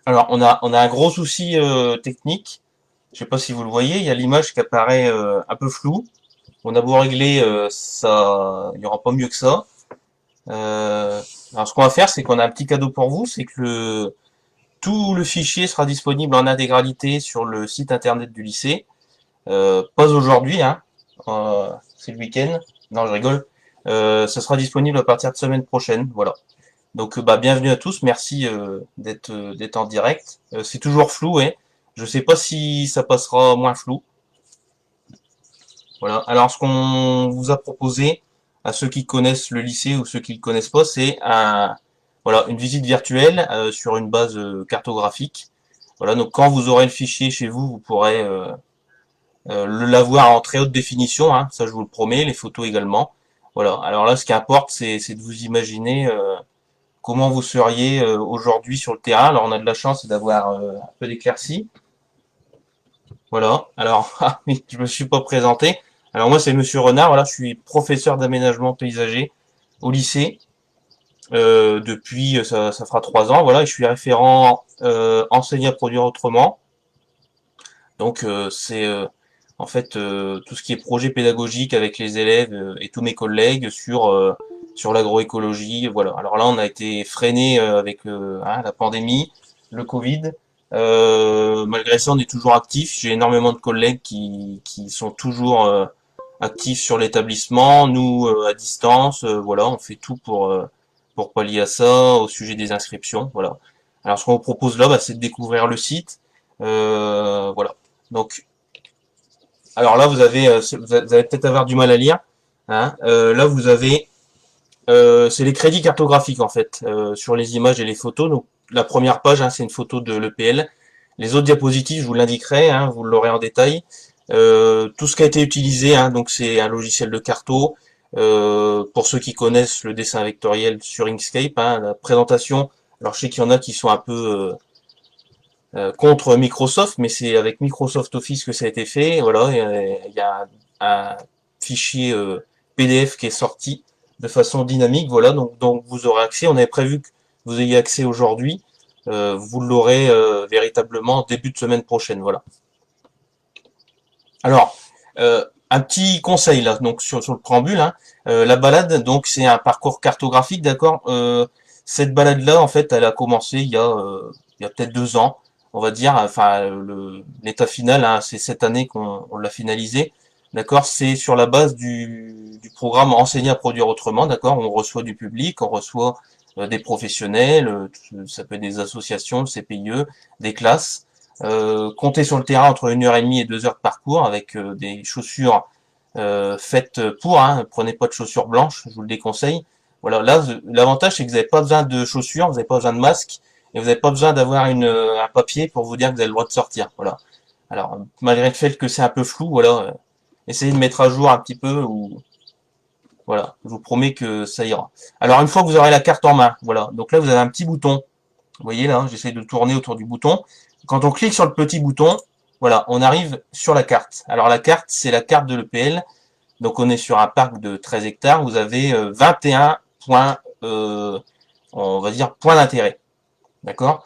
Alors, on a un gros souci technique. Je sais pas si vous le voyez, il y a l'image qui apparaît un peu floue. On a beau régler, ça, il y aura pas mieux que ça. Euh, alors, ce qu'on va faire, c'est qu'on a un petit cadeau pour vous, c'est que tout le fichier sera disponible en intégralité sur le site internet du lycée. Pas aujourd'hui, hein. C'est le week-end. Non, je rigole. Ça sera disponible à partir de semaine prochaine. Voilà. Donc bah bienvenue à tous, merci d'être en direct. C'est toujours flou, ouais. Je sais pas si ça passera moins flou. Voilà. Alors ce qu'on vous a proposé à ceux qui connaissent le lycée ou ceux qui le connaissent pas, c'est voilà une visite virtuelle sur une base cartographique. Voilà. Donc quand vous aurez le fichier chez vous, vous pourrez l'avoir en très haute définition. Hein, ça je vous le promets. Les photos également. Voilà. Alors là, ce qui importe, c'est de vous imaginer comment vous seriez aujourd'hui sur le terrain. Alors on a de la chance d'avoir un peu d'éclaircie. Voilà. Alors, ah oui, je me suis pas présenté. Alors moi c'est Monsieur Renard, voilà, je suis professeur d'aménagement paysager au lycée depuis ça fera 3 ans, voilà, et je suis référent enseigner à produire autrement. Donc c'est en fait tout ce qui est projet pédagogique avec les élèves et tous mes collègues sur l'agroécologie. Voilà. Alors là, on a été freiné avec la pandémie, le Covid. Malgré ça, on est toujours actif. J'ai énormément de collègues qui sont toujours actifs sur l'établissement. Nous, à distance, voilà, on fait tout pour pallier à ça, au sujet des inscriptions. Voilà. Alors, ce qu'on vous propose là, bah, c'est de découvrir le site. Voilà. Donc, alors là, vous allez peut-être avoir du mal à lire. Hein. Là, vous avez, c'est les crédits cartographiques en fait sur les images et les photos. Donc, la première page, hein, c'est une photo de l'EPL. Les autres diapositives, je vous l'indiquerai, hein, vous l'aurez en détail. Tout ce qui a été utilisé, hein, donc c'est un logiciel de carto. Pour ceux qui connaissent le dessin vectoriel sur Inkscape, hein, la présentation. Alors, je sais qu'il y en a qui sont un peu contre Microsoft, mais c'est avec Microsoft Office que ça a été fait. Voilà, il y a un fichier PDF qui est sorti de façon dynamique. Voilà, donc vous aurez accès. On avait prévu que vous ayez accès aujourd'hui. Vous l'aurez véritablement début de semaine prochaine. Voilà. Alors, un petit conseil là, donc sur le préambule, hein, la balade, donc c'est un parcours cartographique, d'accord. Cette balade là, en fait, elle a commencé il y a peut-être 2 ans, on va dire. Enfin, l'état final, hein, c'est cette année qu'on l'a finalisé, d'accord. C'est sur la base du programme Enseigner à produire autrement, d'accord. On reçoit du public, on reçoit des professionnels, ça peut être des associations, le CPIE, des classes. Comptez sur le terrain entre 1h30 et 2 heures de parcours avec des chaussures faites pour, hein, prenez pas de chaussures blanches, je vous le déconseille. Voilà, là l'avantage c'est que vous n'avez pas besoin de chaussures, vous n'avez pas besoin de masque et vous n'avez pas besoin d'avoir un papier pour vous dire que vous avez le droit de sortir. Voilà. Alors malgré le fait que c'est un peu flou, voilà, essayez de mettre à jour un petit peu ou voilà, je vous promets que ça ira. Alors une fois que vous aurez la carte en main, voilà, donc là vous avez un petit bouton. Vous voyez là, j'essaie de tourner autour du bouton. Quand on clique sur le petit bouton, voilà, on arrive sur la carte. Alors la carte, c'est la carte de l'EPL. Donc on est sur un parc de 13 hectares. Vous avez 21 points, on va dire, points d'intérêt. D'accord.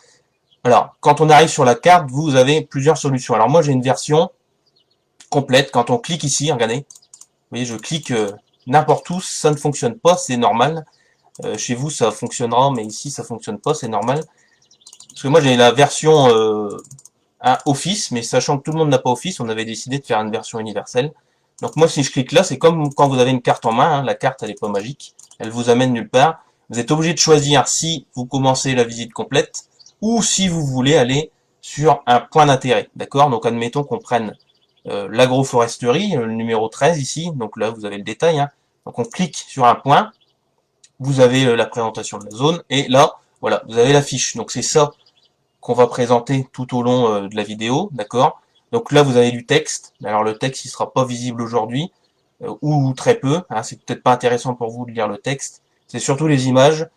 Alors, quand on arrive sur la carte, vous avez plusieurs solutions. Alors moi, j'ai une version complète. Quand on clique ici, regardez, vous voyez, je clique n'importe où, ça ne fonctionne pas, c'est normal. Chez vous, ça fonctionnera, mais ici, ça fonctionne pas, c'est normal. Parce que moi, j'ai la version Office, mais sachant que tout le monde n'a pas Office, on avait décidé de faire une version universelle. Donc moi, si je clique là, c'est comme quand vous avez une carte en main, hein, la carte, elle est pas magique, elle vous amène nulle part. Vous êtes obligé de choisir si vous commencez la visite complète ou si vous voulez aller sur un point d'intérêt, d'accord. Donc admettons qu'on prenne l'agroforesterie, le numéro 13 ici, donc là vous avez le détail, hein. Donc on clique sur un point, vous avez la présentation de la zone, et là, voilà, vous avez la fiche. Donc c'est ça qu'on va présenter tout au long de la vidéo, d'accord. Donc là, vous avez du texte. Alors le texte, il sera pas visible aujourd'hui, ou très peu. Hein, c'est peut-être pas intéressant pour vous de lire le texte. C'est surtout les images,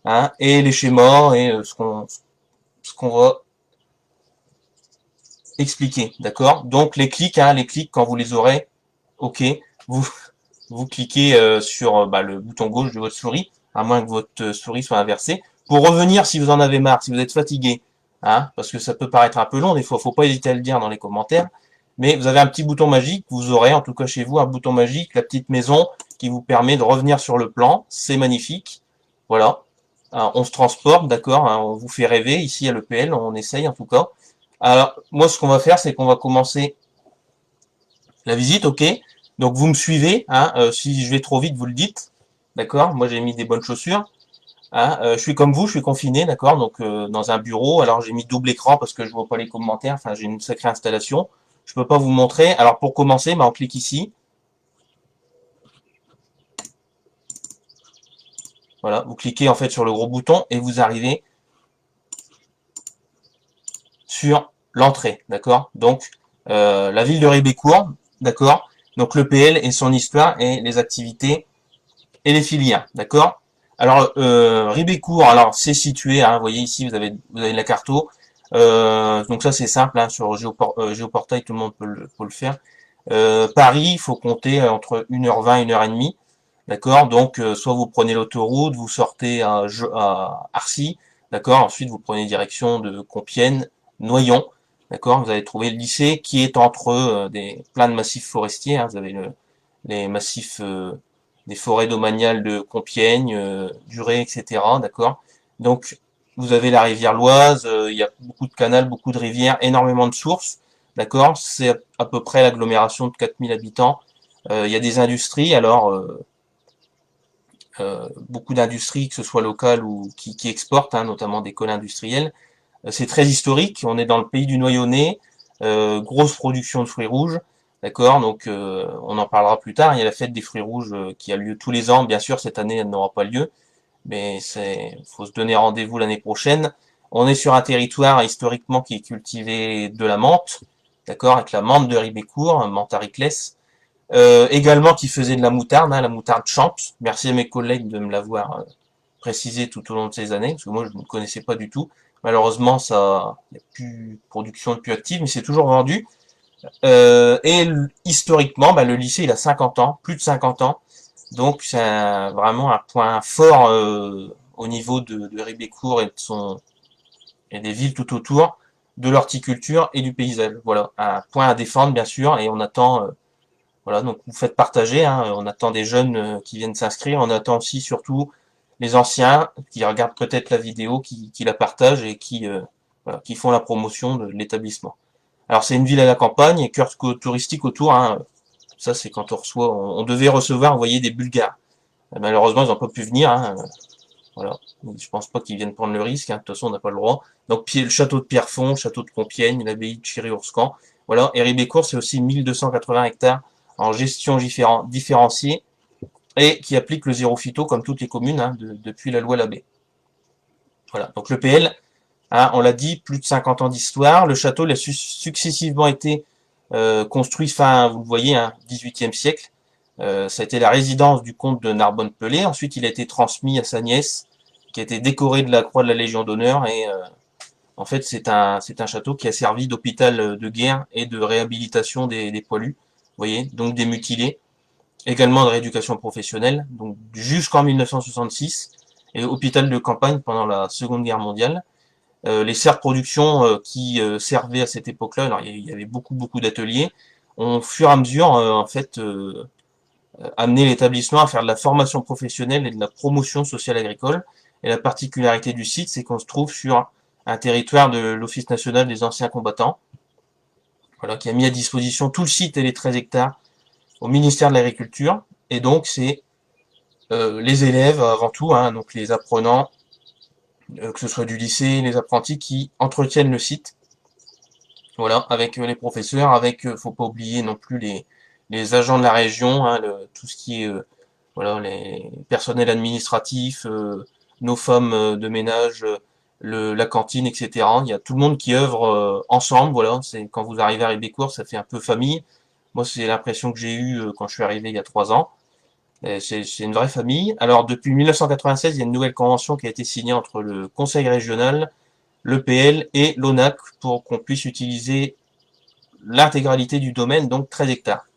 hein, et les schémas et ce qu'on va expliquer, d'accord. Donc hein, les clics quand vous les aurez, ok, vous vous cliquez sur le bouton gauche de votre souris, à moins que votre souris soit inversée. Pour revenir, si vous en avez marre, si vous êtes fatigué, hein, parce que ça peut paraître un peu long, des fois, faut pas hésiter à le dire dans les commentaires, mais vous avez un petit bouton magique, vous aurez, en tout cas chez vous, un bouton magique, la petite maison, qui vous permet de revenir sur le plan, c'est magnifique, voilà. On se transporte, d'accord, hein, on vous fait rêver, ici à l'EPL, on essaye en tout cas. Alors, moi, ce qu'on va faire, c'est qu'on va commencer la visite, ok. Donc, vous me suivez, hein, si je vais trop vite, vous le dites, d'accord. Moi, j'ai mis des bonnes chaussures. Hein, je suis comme vous, je suis confiné, d'accord, donc dans un bureau. Alors, j'ai mis double écran parce que je vois pas les commentaires, enfin, j'ai une sacrée installation. Je peux pas vous montrer. Alors, pour commencer, bah, on clique ici. Voilà, vous cliquez en fait sur le gros bouton et vous arrivez sur l'entrée, d'accord. Donc, la ville de Ribécourt, d'accord. Donc, le PL et son histoire et les activités et les filières, d'accord. Alors, Ribécourt, alors c'est situé, hein, vous voyez ici, vous avez la carto. Donc ça c'est simple, hein, sur Géoportail, tout le monde peut le faire. Paris, il faut compter entre 1h20 et 1h30. D'accord. Donc soit vous prenez l'autoroute, vous sortez à Arcy, d'accord. Ensuite vous prenez direction de Compiègne, Noyon, d'accord. Vous allez trouver le lycée qui est entre plein de massifs forestiers, hein. Vous avez les massifs des forêts domaniales de Compiègne, Duret, etc. D'accord. Donc vous avez la rivière l'Oise, il y a beaucoup de canals, beaucoup de rivières, énormément de sources, d'accord. C'est à peu près l'agglomération de 4000 habitants. Il y a des industries, alors beaucoup d'industries, que ce soit locales ou qui exportent, hein, notamment des cols industriels. C'est très historique, on est dans le pays du Noyonnais, grosse production de fruits rouges, d'accord, donc on en parlera plus tard. Il y a la fête des fruits rouges qui a lieu tous les ans, bien sûr cette année elle n'aura pas lieu, mais faut se donner rendez-vous l'année prochaine. On est sur un territoire historiquement qui est cultivé de la menthe, d'accord, avec la menthe de Ribécourt, menthe Hariclès, également qui faisait de la moutarde, hein, la moutarde Champs. Merci à mes collègues de me l'avoir précisé tout au long de ces années, parce que moi je ne connaissais pas du tout. Malheureusement, ça, il n'y a plus production plus active, mais c'est toujours vendu. Et historiquement, bah, le lycée il a 50 ans, plus de 50 ans, donc c'est vraiment un point fort au niveau de Ribécourt et de et des villes tout autour, de l'horticulture et du paysage. Voilà, un point à défendre bien sûr, et on attend voilà, donc vous faites partager, hein, on attend des jeunes qui viennent s'inscrire, on attend aussi surtout les anciens qui regardent peut-être la vidéo, qui la partagent et voilà, qui font la promotion de l'établissement. Alors c'est une ville à la campagne et cœur touristique autour, hein, ça c'est quand on reçoit, on devait recevoir, vous voyez, des Bulgares. Malheureusement ils n'ont pas pu venir, hein, voilà. Je pense pas qu'ils viennent prendre le risque, hein, de toute façon on n'a pas le droit. Donc le château de Pierrefonds, château de Compiègne, l'abbaye de Chiry-Orscan, voilà, et Ribécourt c'est aussi 1280 hectares en gestion différenciée et qui applique le zéro phyto comme toutes les communes, hein, depuis la loi Labbé. Voilà, donc le PL, hein, on l'a dit, plus de 50 ans d'histoire. Le château il a successivement été construit fin, vous le voyez, hein, 18e siècle. Ça a été la résidence du comte de Narbonne-Pelé. Ensuite, il a été transmis à sa nièce, qui a été décorée de la croix de la Légion d'honneur. Et en fait, c'est un château qui a servi d'hôpital de guerre et de réhabilitation des poilus. Vous voyez, donc des mutilés. Également de rééducation professionnelle, donc jusqu'en 1966, et hôpital de campagne pendant la Seconde Guerre mondiale. Les serres de production qui servaient à cette époque-là, alors il y avait beaucoup d'ateliers, ont au fur et à mesure en fait amené l'établissement à faire de la formation professionnelle et de la promotion sociale agricole. Et la particularité du site, c'est qu'on se trouve sur un territoire de l'Office national des anciens combattants, voilà, qui a mis à disposition tout le site et les 13 hectares au ministère de l'Agriculture. Et donc c'est les élèves avant tout, hein, donc les apprenants, que ce soit du lycée, les apprentis qui entretiennent le site. Voilà, avec les professeurs, avec, faut pas oublier non plus les agents de la région, hein, tout ce qui est voilà, les personnels administratifs, nos femmes de ménage, la cantine, etc. Il y a tout le monde qui œuvre ensemble. Voilà, c'est quand vous arrivez à Ribécourt, ça fait un peu famille. Moi, c'est l'impression que j'ai eue quand je suis arrivé il y a 3 ans. C'est une vraie famille. Alors, depuis 1996, il y a une nouvelle convention qui a été signée entre le Conseil régional, l'EPL et l'ONAC pour qu'on puisse utiliser l'intégralité du domaine, donc 13 hectares.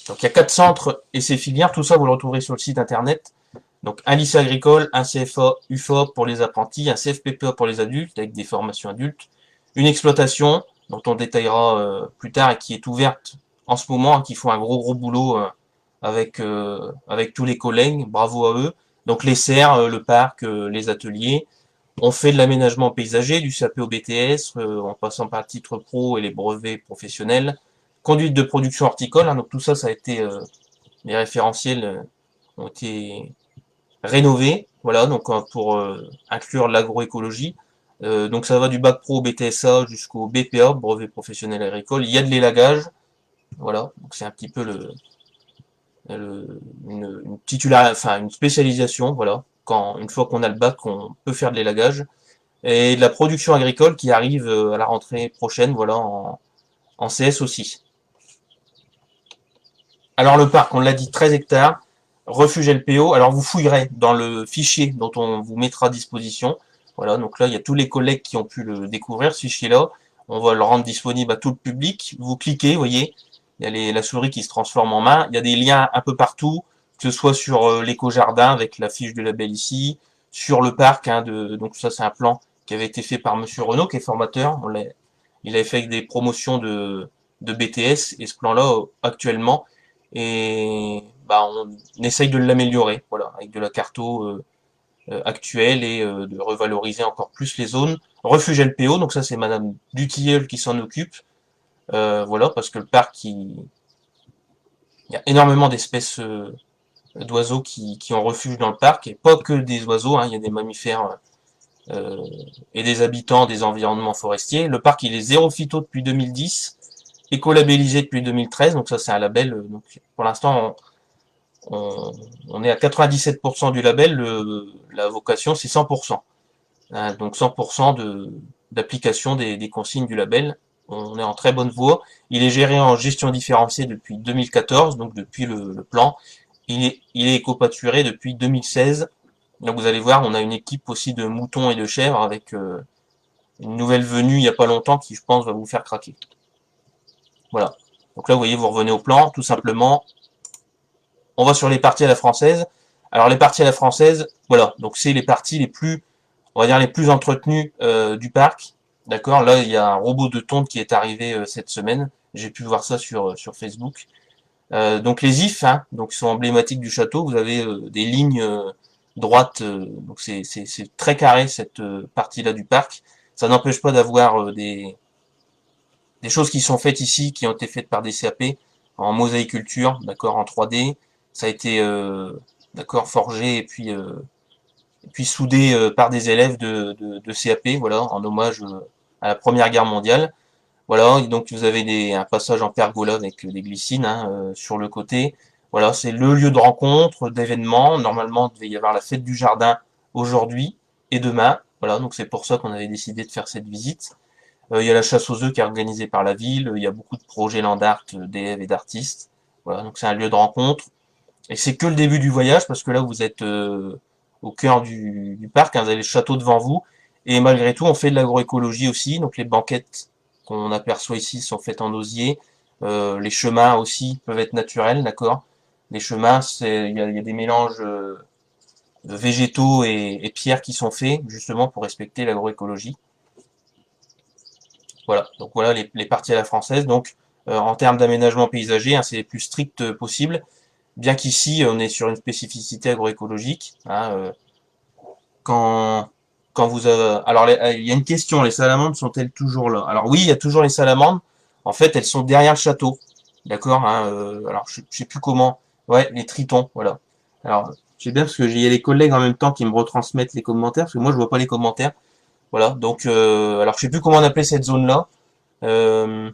Donc il y a 4 centres et ces filières, tout ça vous le retrouverez sur le site internet. Donc un lycée agricole, un CFA, UFA pour les apprentis, un CFPPA pour les adultes avec des formations adultes, une exploitation dont on détaillera plus tard et qui est ouverte en ce moment, qui font un gros boulot avec tous les collègues, bravo à eux. Donc les serres, le parc, les ateliers. On fait de l'aménagement paysager, du CAP au BTS, en passant par le titre pro et les brevets professionnels. Conduite de production horticole, hein, donc tout ça, ça a été, les référentiels ont été rénovés, voilà, donc pour inclure l'agroécologie. Donc ça va du bac pro au BTSA jusqu'au BPA, brevet professionnel agricole. Il y a de l'élagage, voilà, donc c'est un petit peu une enfin une spécialisation, voilà. Une fois qu'on a le bac, on peut faire de l'élagage et de la production agricole qui arrive à la rentrée prochaine, voilà, en CS aussi. Alors le parc, on l'a dit, 13 hectares, refuge LPO. Alors vous fouillerez dans le fichier dont on vous mettra à disposition. Voilà, donc là, il y a tous les collègues qui ont pu le découvrir, ce fichier-là. On va le rendre disponible à tout le public. Vous cliquez, vous voyez, il y a la souris qui se transforme en main. Il y a des liens un peu partout, que ce soit sur l'éco-jardin avec la fiche du label ici, sur le parc, hein, donc ça c'est un plan qui avait été fait par Monsieur Renaud, qui est formateur. Il avait fait des promotions de BTS, et ce plan-là, actuellement, et bah, on essaye de l'améliorer, voilà, avec de la carto actuelle et de revaloriser encore plus les zones. Refuge LPO, donc ça c'est Madame Dutilleul qui s'en occupe, voilà, parce que le parc, il y a énormément d'espèces d'oiseaux qui ont refuge dans le parc, et pas que des oiseaux, hein, il y a des mammifères euh, et des habitants des environnements forestiers. Le parc, il est zéro phyto depuis 2010, écolabellisé depuis 2013, donc ça c'est un label, donc pour l'instant on est à 97% du label, la vocation c'est 100%. Hein, donc 100% d'application des consignes du label. On est en très bonne voie. Il est géré en gestion différenciée depuis 2014, donc depuis le plan. Il est éco-pâturé depuis 2016. Donc vous allez voir, on a une équipe aussi de moutons et de chèvres avec une nouvelle venue il n'y a pas longtemps qui, je pense, va vous faire craquer. Voilà. Donc là, vous voyez, vous revenez au plan, tout simplement. On va sur les parties à la française. Alors les parties à la française, voilà, donc c'est les parties les plus, on va dire les plus entretenues du parc. D'accord. Là, il y a un robot de tonte qui est arrivé cette semaine. J'ai pu voir ça sur Facebook. Donc les ifs, hein, donc sont emblématiques du château. Vous avez des lignes droites, donc c'est très carré cette partie-là du parc. Ça n'empêche pas d'avoir des choses qui sont faites ici, qui ont été faites par des CAP en mosaïculture, d'accord, en 3D. Ça a été d'accord forgé et puis soudé par des élèves de CAP, voilà, en hommage à la Première Guerre mondiale. Voilà, et donc vous avez un passage en pergola avec des glycines hein, sur le côté. Voilà, c'est le lieu de rencontre, d'événement. Normalement, il devait y avoir la fête du jardin aujourd'hui et demain. Voilà, donc c'est pour ça qu'on avait décidé de faire cette visite. Il y a la chasse aux œufs qui est organisée par la ville. Il y a beaucoup de projets land art, d'élèves et d'artistes. Voilà, donc c'est un lieu de rencontre. Et c'est que le début du voyage parce que là vous êtes au cœur du parc, hein, vous avez le château devant vous. Et malgré tout, on fait de l'agroécologie aussi. Donc les banquettes qu'on aperçoit ici sont faites en osier. Les chemins aussi peuvent être naturels, d'accord. Les chemins, il y a des mélanges de végétaux et pierres qui sont faits justement pour respecter l'agroécologie. Voilà, donc voilà les parties à la française. Donc en termes d'aménagement paysager, hein, c'est les plus stricts possible. Bien qu'ici on est sur une spécificité agroécologique. Hein, quand quand vous avez... Alors il y a une question, les salamandres sont-elles toujours là? Alors oui, il y a toujours les salamandres. En fait, elles sont derrière le château. D'accord, hein, alors je sais plus comment. Ouais, les tritons, voilà. Alors, c'est bien parce que j'ai les collègues en même temps qui me retransmettent les commentaires, parce que moi je vois pas les commentaires. Voilà, donc alors je sais plus comment on appelait cette zone-là. Euh,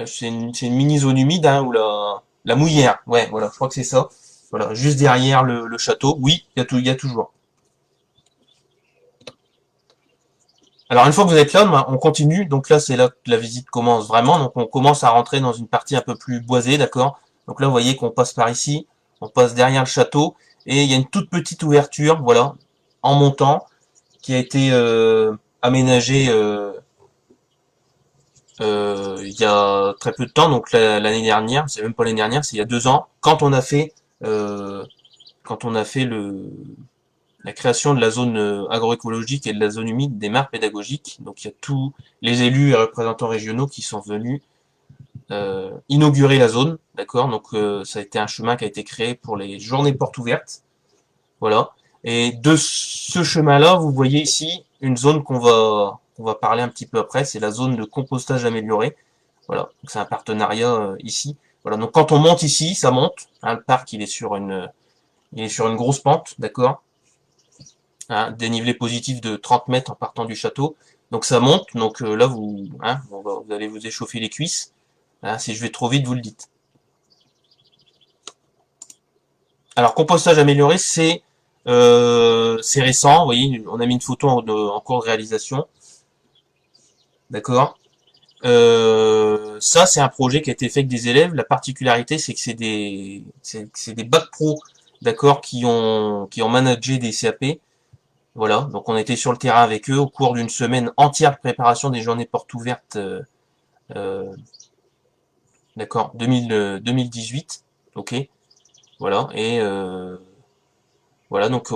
c'est une mini zone humide, hein, ou la mouillère. Ouais, voilà, je crois que c'est ça. Voilà, juste derrière le château. Oui, il y a toujours. Alors une fois que vous êtes là, ben, on continue. Donc là, c'est là que la visite commence vraiment. Donc on commence à rentrer dans une partie un peu plus boisée, d'accord. Donc là, vous voyez qu'on passe par ici, on passe derrière le château, et il y a une toute petite ouverture, voilà, en montant, qui a été aménagée il y a très peu de temps, donc l'année dernière. C'est même pas l'année dernière, c'est il y a 2 ans, quand quand on a fait la création de la zone agroécologique et de la zone humide des mares pédagogiques. Donc il y a tous les élus et représentants régionaux qui sont venus inaugurer la zone, d'accord. Donc ça a été un chemin qui a été créé pour les journées portes ouvertes, voilà. Et de ce chemin-là, vous voyez ici une zone qu'on va parler un petit peu après, c'est la zone de compostage amélioré. Voilà, donc c'est un partenariat ici. Voilà, donc quand on monte ici, ça monte. Hein, le parc, il est sur une grosse pente, d'accord. Hein, dénivelé positif de 30 mètres en partant du château. Donc ça monte. Donc là, vous allez vous échauffer les cuisses. Hein, si je vais trop vite, vous le dites. Alors compostage amélioré, c'est récent. Vous voyez, on a mis une photo en cours de réalisation, d'accord. Ça, c'est un projet qui a été fait avec des élèves. La particularité, c'est que c'est des bacs pro, d'accord, qui ont managé des CAP. Voilà, donc on était sur le terrain avec eux au cours d'une semaine entière de préparation des journées portes ouvertes, euh, d'accord, 2018, ok, voilà, et voilà, donc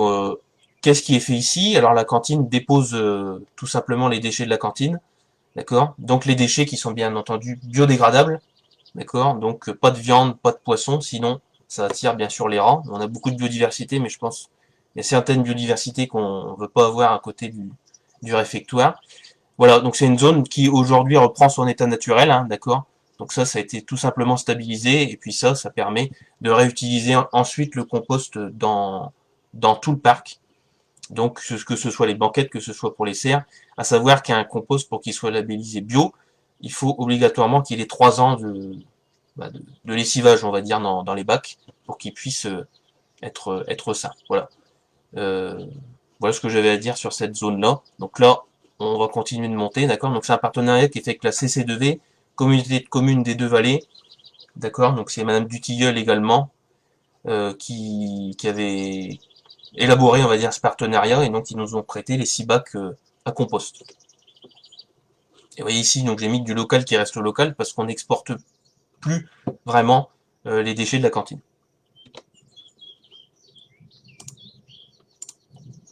qu'est-ce qui est fait ici? Alors la cantine dépose tout simplement les déchets de la cantine, d'accord, donc les déchets qui sont bien entendu biodégradables, d'accord, donc pas de viande, pas de poisson, sinon ça attire bien sûr les rats. On a beaucoup de biodiversité, mais je pense il y a certaines biodiversités qu'on veut pas avoir à côté du réfectoire. Voilà, donc c'est une zone qui aujourd'hui reprend son état naturel, hein, d'accord. Donc ça a été tout simplement stabilisé, et puis ça permet de réutiliser ensuite le compost dans tout le parc. Donc que ce soit les banquettes, que ce soit pour les serres, à savoir qu'un compost, pour qu'il soit labellisé bio, il faut obligatoirement qu'il ait 3 ans de lessivage, on va dire, dans les bacs, pour qu'il puisse être sain. Voilà. Euh, voilà ce que j'avais à dire sur cette zone-là. Donc là, on va continuer de monter, d'accord. Donc c'est un partenariat qui est fait avec la CC2V, Communauté de communes des Deux Vallées, d'accord. Donc c'est Madame Dutilleul également qui avait élaboré, on va dire, ce partenariat, et donc ils nous ont prêté les 6 bacs à compost. Et vous voyez ici, donc j'ai mis du local qui reste local parce qu'on n'exporte plus vraiment les déchets de la cantine.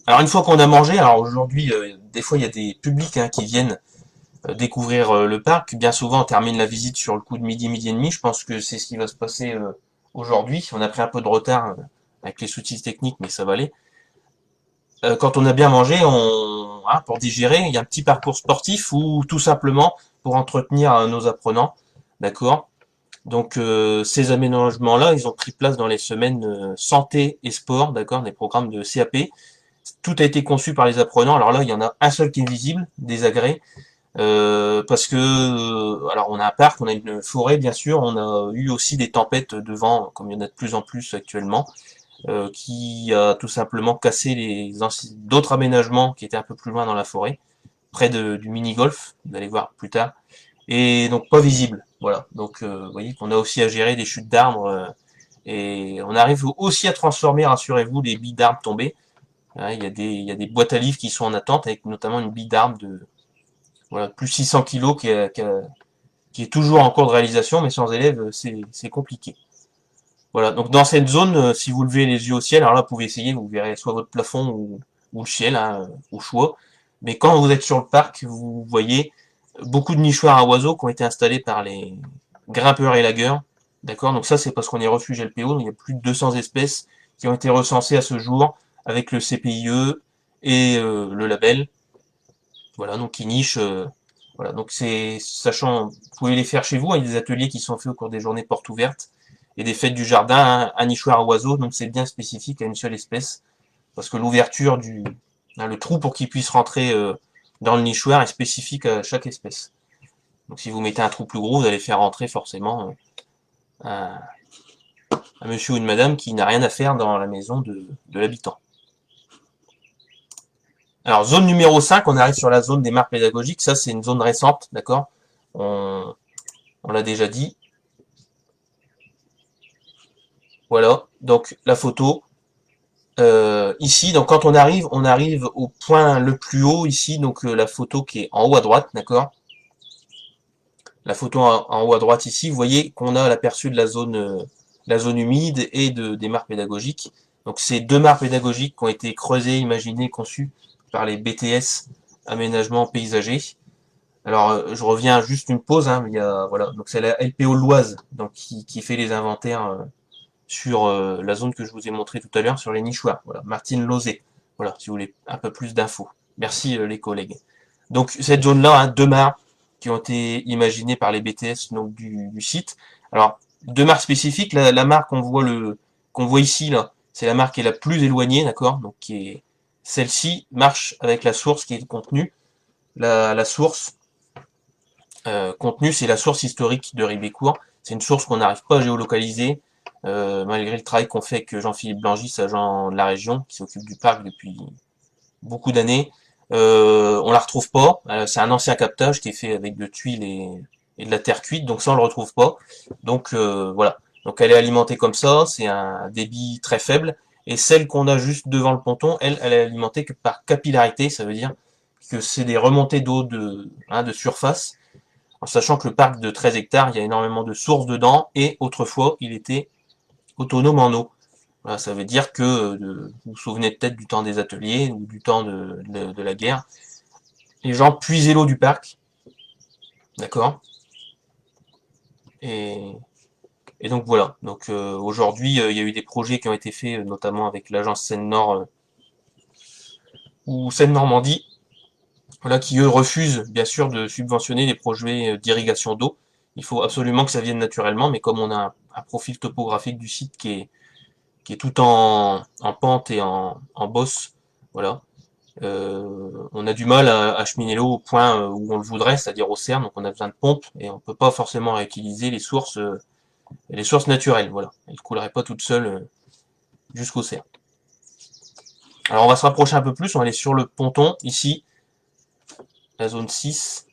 Alors une fois qu'on a mangé, alors aujourd'hui, des fois il y a des publics qui viennent découvrir le parc. Bien souvent on termine la visite sur le coup de midi, midi et demi. Je pense que c'est ce qui va se passer aujourd'hui. On a pris un peu de retard avec les soucis techniques, mais ça va aller. Quand on a bien mangé, pour digérer, il y a un petit parcours sportif ou tout simplement pour entretenir nos apprenants, d'accord. Donc ces aménagements-là, ils ont pris place dans les semaines santé et sport, d'accord, des programmes de CAP. Tout a été conçu par les apprenants. Alors là, il y en a un seul qui est visible, des agrès, parce que alors on a un parc, on a une forêt bien sûr, on a eu aussi des tempêtes de vent, comme il y en a de plus en plus actuellement, qui a tout simplement cassé d'autres aménagements qui étaient un peu plus loin dans la forêt, près du mini-golf, vous allez voir plus tard, et donc pas visible. Voilà, donc vous voyez qu'on a aussi à gérer des chutes d'arbres, et on arrive aussi à transformer, rassurez-vous, les billes d'arbres tombées. Hein, il y a des boîtes à livres qui sont en attente, avec notamment une bille d'arbre de voilà, plus 600 kilos qui est toujours en cours de réalisation, mais sans élèves, c'est compliqué. Voilà, donc dans cette zone, si vous levez les yeux au ciel, alors là, vous pouvez essayer, vous verrez soit votre plafond ou le ciel, hein, au choix. Mais quand vous êtes sur le parc, vous voyez beaucoup de nichoirs à oiseaux qui ont été installés par les grimpeurs et lagueurs. D'accord. Donc ça, c'est parce qu'on est refuge LPO, donc il y a plus de 200 espèces qui ont été recensées à ce jour avec le CPIE et le label. Voilà, donc qui nichent. Voilà, donc sachant, vous pouvez les faire chez vous, il y a des ateliers qui sont faits au cours des journées portes ouvertes et des fêtes du jardin, un nichoir à oiseaux, donc c'est bien spécifique à une seule espèce, parce que l'ouverture le trou pour qu'il puisse rentrer dans le nichoir est spécifique à chaque espèce. Donc si vous mettez un trou plus gros, vous allez faire rentrer forcément un, un monsieur ou une madame qui n'a rien à faire dans la maison de l'habitant. Alors, zone numéro 5, on arrive sur la zone des mares pédagogiques. Ça, c'est une zone récente, d'accord. On l'a déjà dit. Voilà, donc la photo. Ici, donc quand on arrive au point le plus haut ici, donc la photo qui est en haut à droite, d'accord. La photo en haut à droite ici, vous voyez qu'on a l'aperçu de la zone humide et des mares pédagogiques. Donc c'est 2 mares pédagogiques qui ont été creusées, imaginées, conçues par les BTS aménagement paysager. Alors je reviens juste une pause, hein, il y a, voilà, donc c'est la LPO Loise donc qui fait les inventaires sur la zone que je vous ai montré tout à l'heure sur les nichoirs. Voilà, Martine Lozé. Voilà, si vous voulez un peu plus d'infos. Merci les collègues. Donc cette zone-là, hein, 2 mares qui ont été imaginées par les BTS donc du site. Alors 2 mares spécifiques, la mare qu'on voit ici là, c'est la mare qui est la plus éloignée, d'accord, donc qui est celle-ci marche avec la source qui est contenue. La source contenue, c'est la source historique de Ribécourt. C'est une source qu'on n'arrive pas à géolocaliser, malgré le travail qu'on fait avec Jean-Philippe Blangis, agent de la région, qui s'occupe du parc depuis beaucoup d'années. On la retrouve pas. C'est un ancien captage qui est fait avec de tuiles et de la terre cuite, donc ça on le retrouve pas. Donc voilà. Donc elle est alimentée comme ça, c'est un débit très faible. Et celle qu'on a juste devant le ponton, elle est alimentée que par capillarité, ça veut dire que c'est des remontées d'eau de surface, en sachant que le parc de 13 hectares, il y a énormément de sources dedans, et autrefois, il était autonome en eau. Voilà, ça veut dire que, vous vous souvenez peut-être du temps des ateliers, ou du temps de la guerre, les gens puisaient l'eau du parc, d'accord, et, et donc voilà. Donc aujourd'hui, il y a eu des projets qui ont été faits, notamment avec l'agence Seine-Nord ou Seine-Normandie, voilà, qui eux refusent bien sûr de subventionner les projets d'irrigation d'eau. Il faut absolument que ça vienne naturellement, mais comme on a un profil topographique du site qui est tout en pente et en bosse, voilà, on a du mal à acheminer l'eau au point où on le voudrait, c'est-à-dire au CERN, donc on a besoin de pompes et on peut pas forcément réutiliser les sources naturelles, voilà. Elles couleraient pas toutes seules jusqu'au CERN. Alors on va se rapprocher un peu plus, on va aller sur le ponton, ici, la zone 6.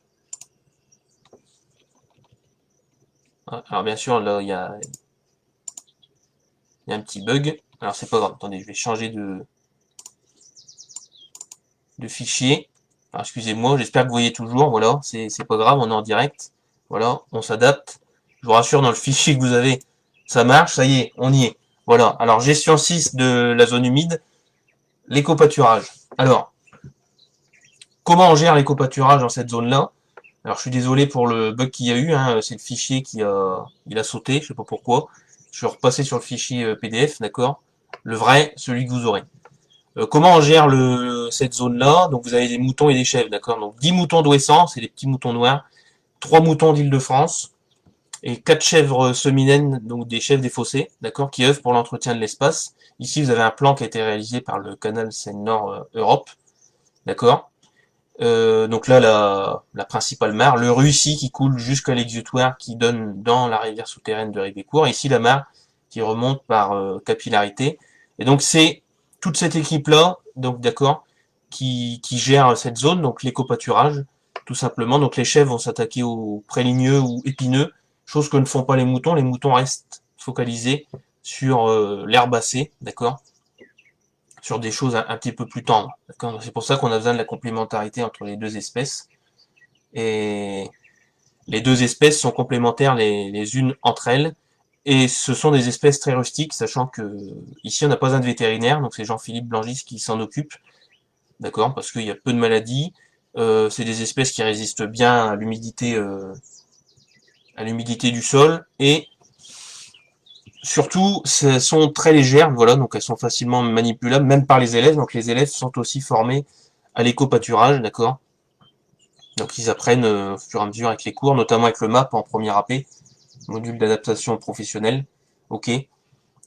Alors bien sûr, là, il y a un petit bug. Alors c'est pas grave, attendez, je vais changer de fichier. Alors excusez-moi, j'espère que vous voyez toujours, voilà, c'est pas grave, on est en direct. Voilà, on s'adapte. Je vous rassure, dans le fichier que vous avez, ça marche, ça y est, on y est. Voilà, alors gestion 6 de la zone humide, l'éco-pâturage. Alors, comment on gère l'éco-pâturage dans cette zone-là? Alors je suis désolé pour le bug qu'il y a eu, hein, c'est le fichier il a sauté, je sais pas pourquoi. Je suis repassé sur le fichier PDF, d'accord? Le vrai, celui que vous aurez. Comment on gère cette zone-là? Donc vous avez des moutons et des chèvres, d'accord? Donc 10 moutons d'Ouessant, c'est des petits moutons noirs, 3 moutons d'Île-de-France, et 4 chèvres seminaines, donc des chèvres des fossés, d'accord, qui œuvrent pour l'entretien de l'espace. Ici, vous avez un plan qui a été réalisé par le canal Seine-Nord Europe, d'accord. Donc là, la principale mare, le Russie qui coule jusqu'à l'exutoire qui donne dans la rivière souterraine de Ribécourt. Et ici, la mare qui remonte par capillarité. Et donc, c'est toute cette équipe-là, donc d'accord, qui gère cette zone, donc l'éco-pâturage, tout simplement. Donc les chèvres vont s'attaquer aux préligneux ou épineux, chose que ne font pas les moutons. Les moutons restent focalisés sur l'herbacée, d'accord, sur des choses un petit peu plus tendres. C'est pour ça qu'on a besoin de la complémentarité entre les deux espèces. Et les deux espèces sont complémentaires les unes entre elles. Et ce sont des espèces très rustiques, sachant que ici on n'a pas besoin de vétérinaire, donc c'est Jean-Philippe Blangis qui s'en occupe, d'accord, parce qu'il y a peu de maladies. C'est des espèces qui résistent bien à l'humidité du sol, et surtout, elles sont très légères, voilà, donc elles sont facilement manipulables, même par les élèves. Donc les élèves sont aussi formés à l'éco-pâturage, d'accord. Donc ils apprennent au fur et à mesure avec les cours, notamment avec le MAP en premier AP, module d'adaptation professionnelle, ok. Et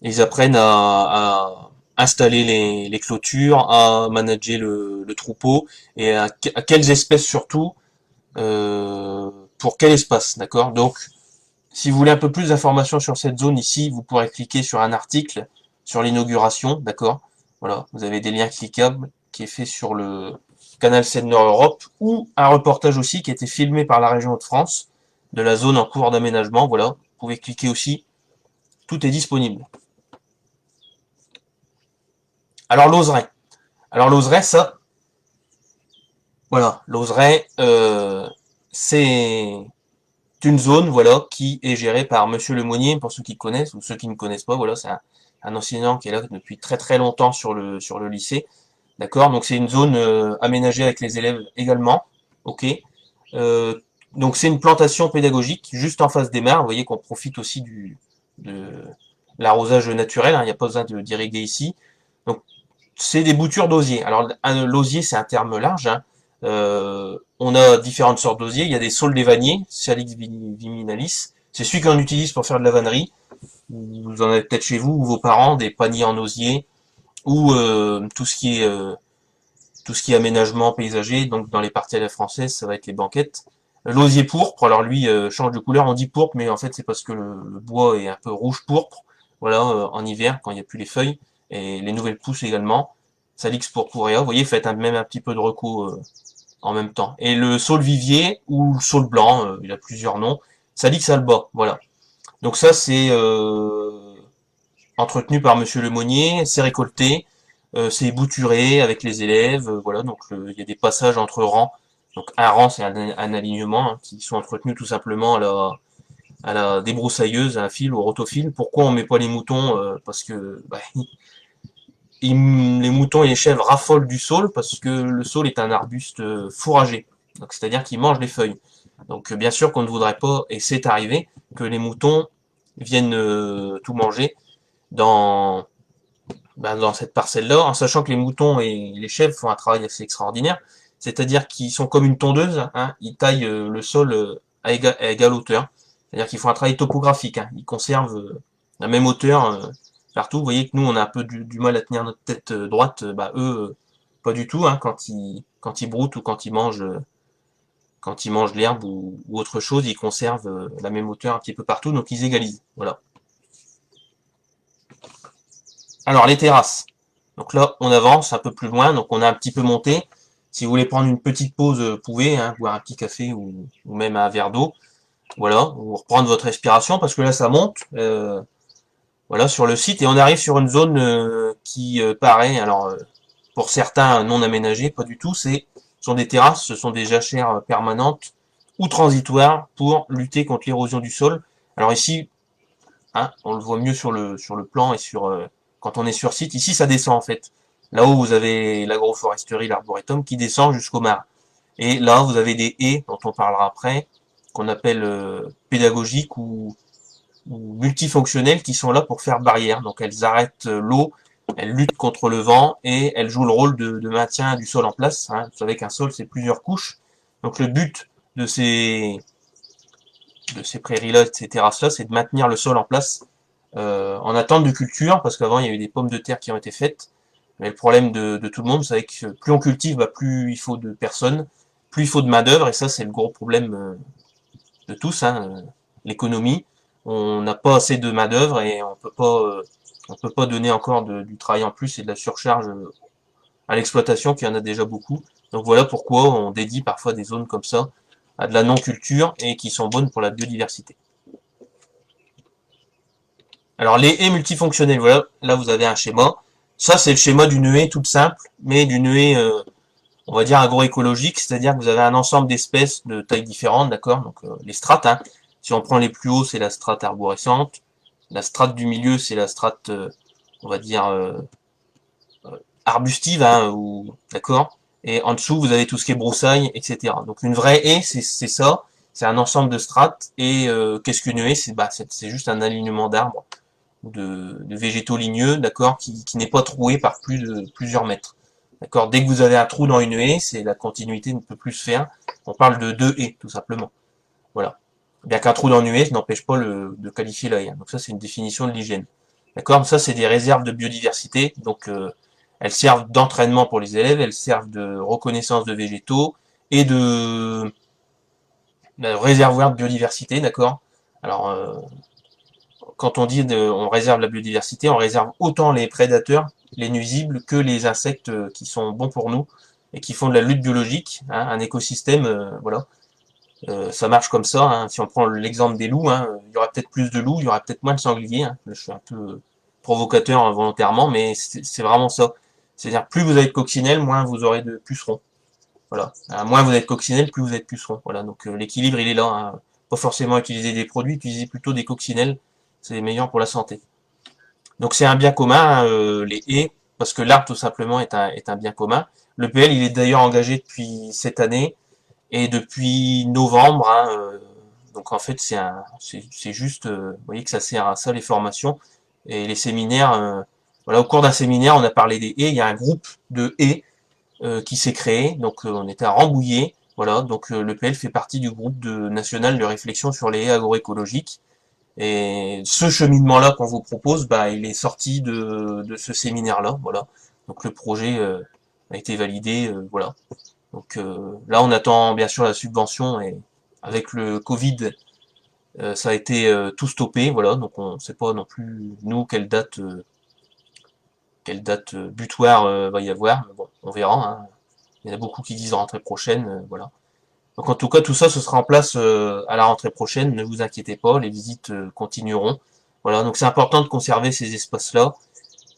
ils apprennent à installer les clôtures, à manager le troupeau, et à quelles espèces surtout, pour quel espace, d'accord. Donc si vous voulez un peu plus d'informations sur cette zone ici, vous pourrez cliquer sur un article sur l'inauguration, d'accord. Voilà, vous avez des liens cliquables qui est fait sur le canal Seine-Nord Europe, ou un reportage aussi qui a été filmé par la région Hauts-de-France, de la zone en cours d'aménagement, voilà. Vous pouvez cliquer aussi, tout est disponible. Alors l'Ozeraie. Alors l'Ozeraie, ça, voilà, l'Ozeraie, c'est une zone, voilà, qui est gérée par Monsieur Lemonnier, pour ceux qui connaissent, ou ceux qui ne connaissent pas, voilà, c'est un enseignant qui est là depuis très très longtemps sur le lycée. D'accord? Donc c'est une zone aménagée avec les élèves également. Ok. Euh, donc c'est une plantation pédagogique juste en face des mares. Vous voyez qu'on profite aussi de l'arrosage naturel, hein. Il n'y a pas besoin d'irriguer ici. Donc c'est des boutures d'osier. Alors l'osier c'est un terme large, hein. On a différentes sortes d'osier. Il y a des saules des vanniers, Salix viminalis. C'est celui qu'on utilise pour faire de la vannerie. Vous en avez peut-être chez vous ou vos parents, des paniers en osier ou tout ce qui est aménagement paysager. Donc dans les parties à la française, ça va être les banquettes. L'osier pourpre, alors lui change de couleur. On dit pourpre, mais en fait c'est parce que le bois est un peu rouge pourpre. Voilà, en hiver quand il n'y a plus les feuilles et les nouvelles pousses également. Salix purpurea. Vous voyez, faites même un petit peu de recours en même temps. Et le saule vivier ou le saule blanc, il a plusieurs noms. Salix alba, voilà. Donc ça c'est entretenu par Monsieur Lemonnier, c'est récolté, c'est bouturé avec les élèves, voilà. Donc il y a des passages entre rangs. Donc un rang c'est un alignement, hein, qui sont entretenus tout simplement à la débroussailleuse, à un fil, au rotofil. Pourquoi on met pas les moutons? Parce que les moutons et les chèvres raffolent du saule parce que le saule est un arbuste fourragé. Donc c'est-à-dire qu'il mange les feuilles. Donc bien sûr qu'on ne voudrait pas, et c'est arrivé, que les moutons viennent tout manger dans, dans cette parcelle-là, en sachant que les moutons et les chèvres font un travail assez extraordinaire. C'est-à-dire qu'ils sont comme une tondeuse, hein, ils taillent le sol à égale hauteur. C'est-à-dire qu'ils font un travail topographique, hein, ils conservent la même hauteur partout. Vous voyez que nous, on a un peu du mal à tenir notre tête droite, eux, pas du tout, hein, quand ils broutent ou quand ils mangent l'herbe ou autre chose, ils conservent la même hauteur un petit peu partout, donc ils égalisent. Voilà. Alors les terrasses. Donc là, on avance un peu plus loin, donc on a un petit peu monté. Si vous voulez prendre une petite pause, vous pouvez, hein, boire un petit café ou même un verre d'eau. Voilà, ou reprendre votre respiration parce que là ça monte. Voilà, sur le site et on arrive sur une zone qui paraît, alors pour certains non aménagée, pas du tout. Ce sont des terrasses, ce sont des jachères permanentes ou transitoires pour lutter contre l'érosion du sol. Alors ici, hein, on le voit mieux sur le plan et quand on est sur site. Ici, ça descend en fait. Là-haut, vous avez l'agroforesterie, l'arboretum qui descend jusqu'au mar. Et là, vous avez des haies dont on parlera après, qu'on appelle pédagogiques ou multifonctionnelles, qui sont là pour faire barrière. Donc elles arrêtent l'eau, elles luttent contre le vent et elles jouent le rôle de maintien du sol en place. Hein. Vous savez qu'un sol, c'est plusieurs couches. Donc le but de ces prairies-là, de ces terrasses-là, c'est de maintenir le sol en place en attente de culture, parce qu'avant il y a eu des pommes de terre qui ont été faites. Mais le problème de tout le monde, c'est que plus on cultive, plus il faut de personnes, plus il faut de main d'œuvre, et ça c'est le gros problème de tous, hein, l'économie. On n'a pas assez de main d'œuvre et on peut pas donner encore du travail en plus et de la surcharge à l'exploitation, qui en a déjà beaucoup. Donc voilà pourquoi on dédie parfois des zones comme ça à de la non-culture et qui sont bonnes pour la biodiversité. Alors les haies multifonctionnelles, voilà, là vous avez un schéma. Ça c'est le schéma d'une haie toute simple, mais d'une haie, on va dire agroécologique, c'est-à-dire que vous avez un ensemble d'espèces de tailles différentes, d'accord. Donc les strates, hein. Si on prend les plus hauts, c'est la strate arborescente. La strate du milieu, c'est la strate, on va dire arbustive, hein, ou d'accord. Et en dessous, vous avez tout ce qui est broussailles, etc. Donc une vraie haie, c'est ça. C'est un ensemble de strates. Et qu'est-ce qu'une haie? C'est juste un alignement d'arbres de végétaux ligneux, d'accord, qui n'est pas troué par plus de plusieurs mètres. D'accord. Dès que vous avez un trou dans une haie, c'est la continuité ne peut plus se faire. On parle de deux haies, tout simplement. Voilà. Bien qu'un trou dans une haie n'empêche pas de qualifier la haie. Donc ça, c'est une définition de l'hygiène. D'accord. Ça, c'est des réserves de biodiversité. Donc elles servent d'entraînement pour les élèves, elles servent de reconnaissance de végétaux et de réservoir de biodiversité, d'accord. Alors quand on dit on réserve la biodiversité, on réserve autant les prédateurs, les nuisibles, que les insectes qui sont bons pour nous et qui font de la lutte biologique. Hein, un écosystème, voilà, ça marche comme ça. Hein. Si on prend l'exemple des loups, hein, il y aura peut-être plus de loups, il y aura peut-être moins de sangliers. Hein. Je suis un peu provocateur volontairement, mais c'est vraiment ça. C'est-à-dire plus vous avez de coccinelles, moins vous aurez de pucerons. Voilà. Moins vous avez de coccinelles, plus vous êtes pucerons. Voilà. Donc l'équilibre il est là. Hein. Pas forcément utiliser des produits, utiliser plutôt des coccinelles. C'est meilleur pour la santé. Donc c'est un bien commun, les haies, parce que l'arbre tout simplement est un bien commun. Le PL, il est d'ailleurs engagé depuis cette année et depuis novembre. Hein, donc en fait, c'est juste, vous voyez que ça sert à ça les formations et les séminaires. Voilà, au cours d'un séminaire, on a parlé des haies. Il y a un groupe de haies qui s'est créé. Donc on était à Rambouillet. Voilà, donc le PL fait partie du groupe national de réflexion sur les haies agroécologiques. Et ce cheminement-là qu'on vous propose, bah, il est sorti de ce séminaire-là, voilà. Donc le projet a été validé, voilà. Donc là, on attend bien sûr la subvention et avec le Covid, ça a été tout stoppé, voilà. Donc on ne sait pas non plus nous quelle date butoir va y avoir. Mais bon, on verra. Hein. Il y en a beaucoup qui disent rentrée prochaine, voilà. Donc en tout cas, tout ça, ce sera en place à la rentrée prochaine, ne vous inquiétez pas, les visites continueront. Voilà, donc c'est important de conserver ces espaces-là,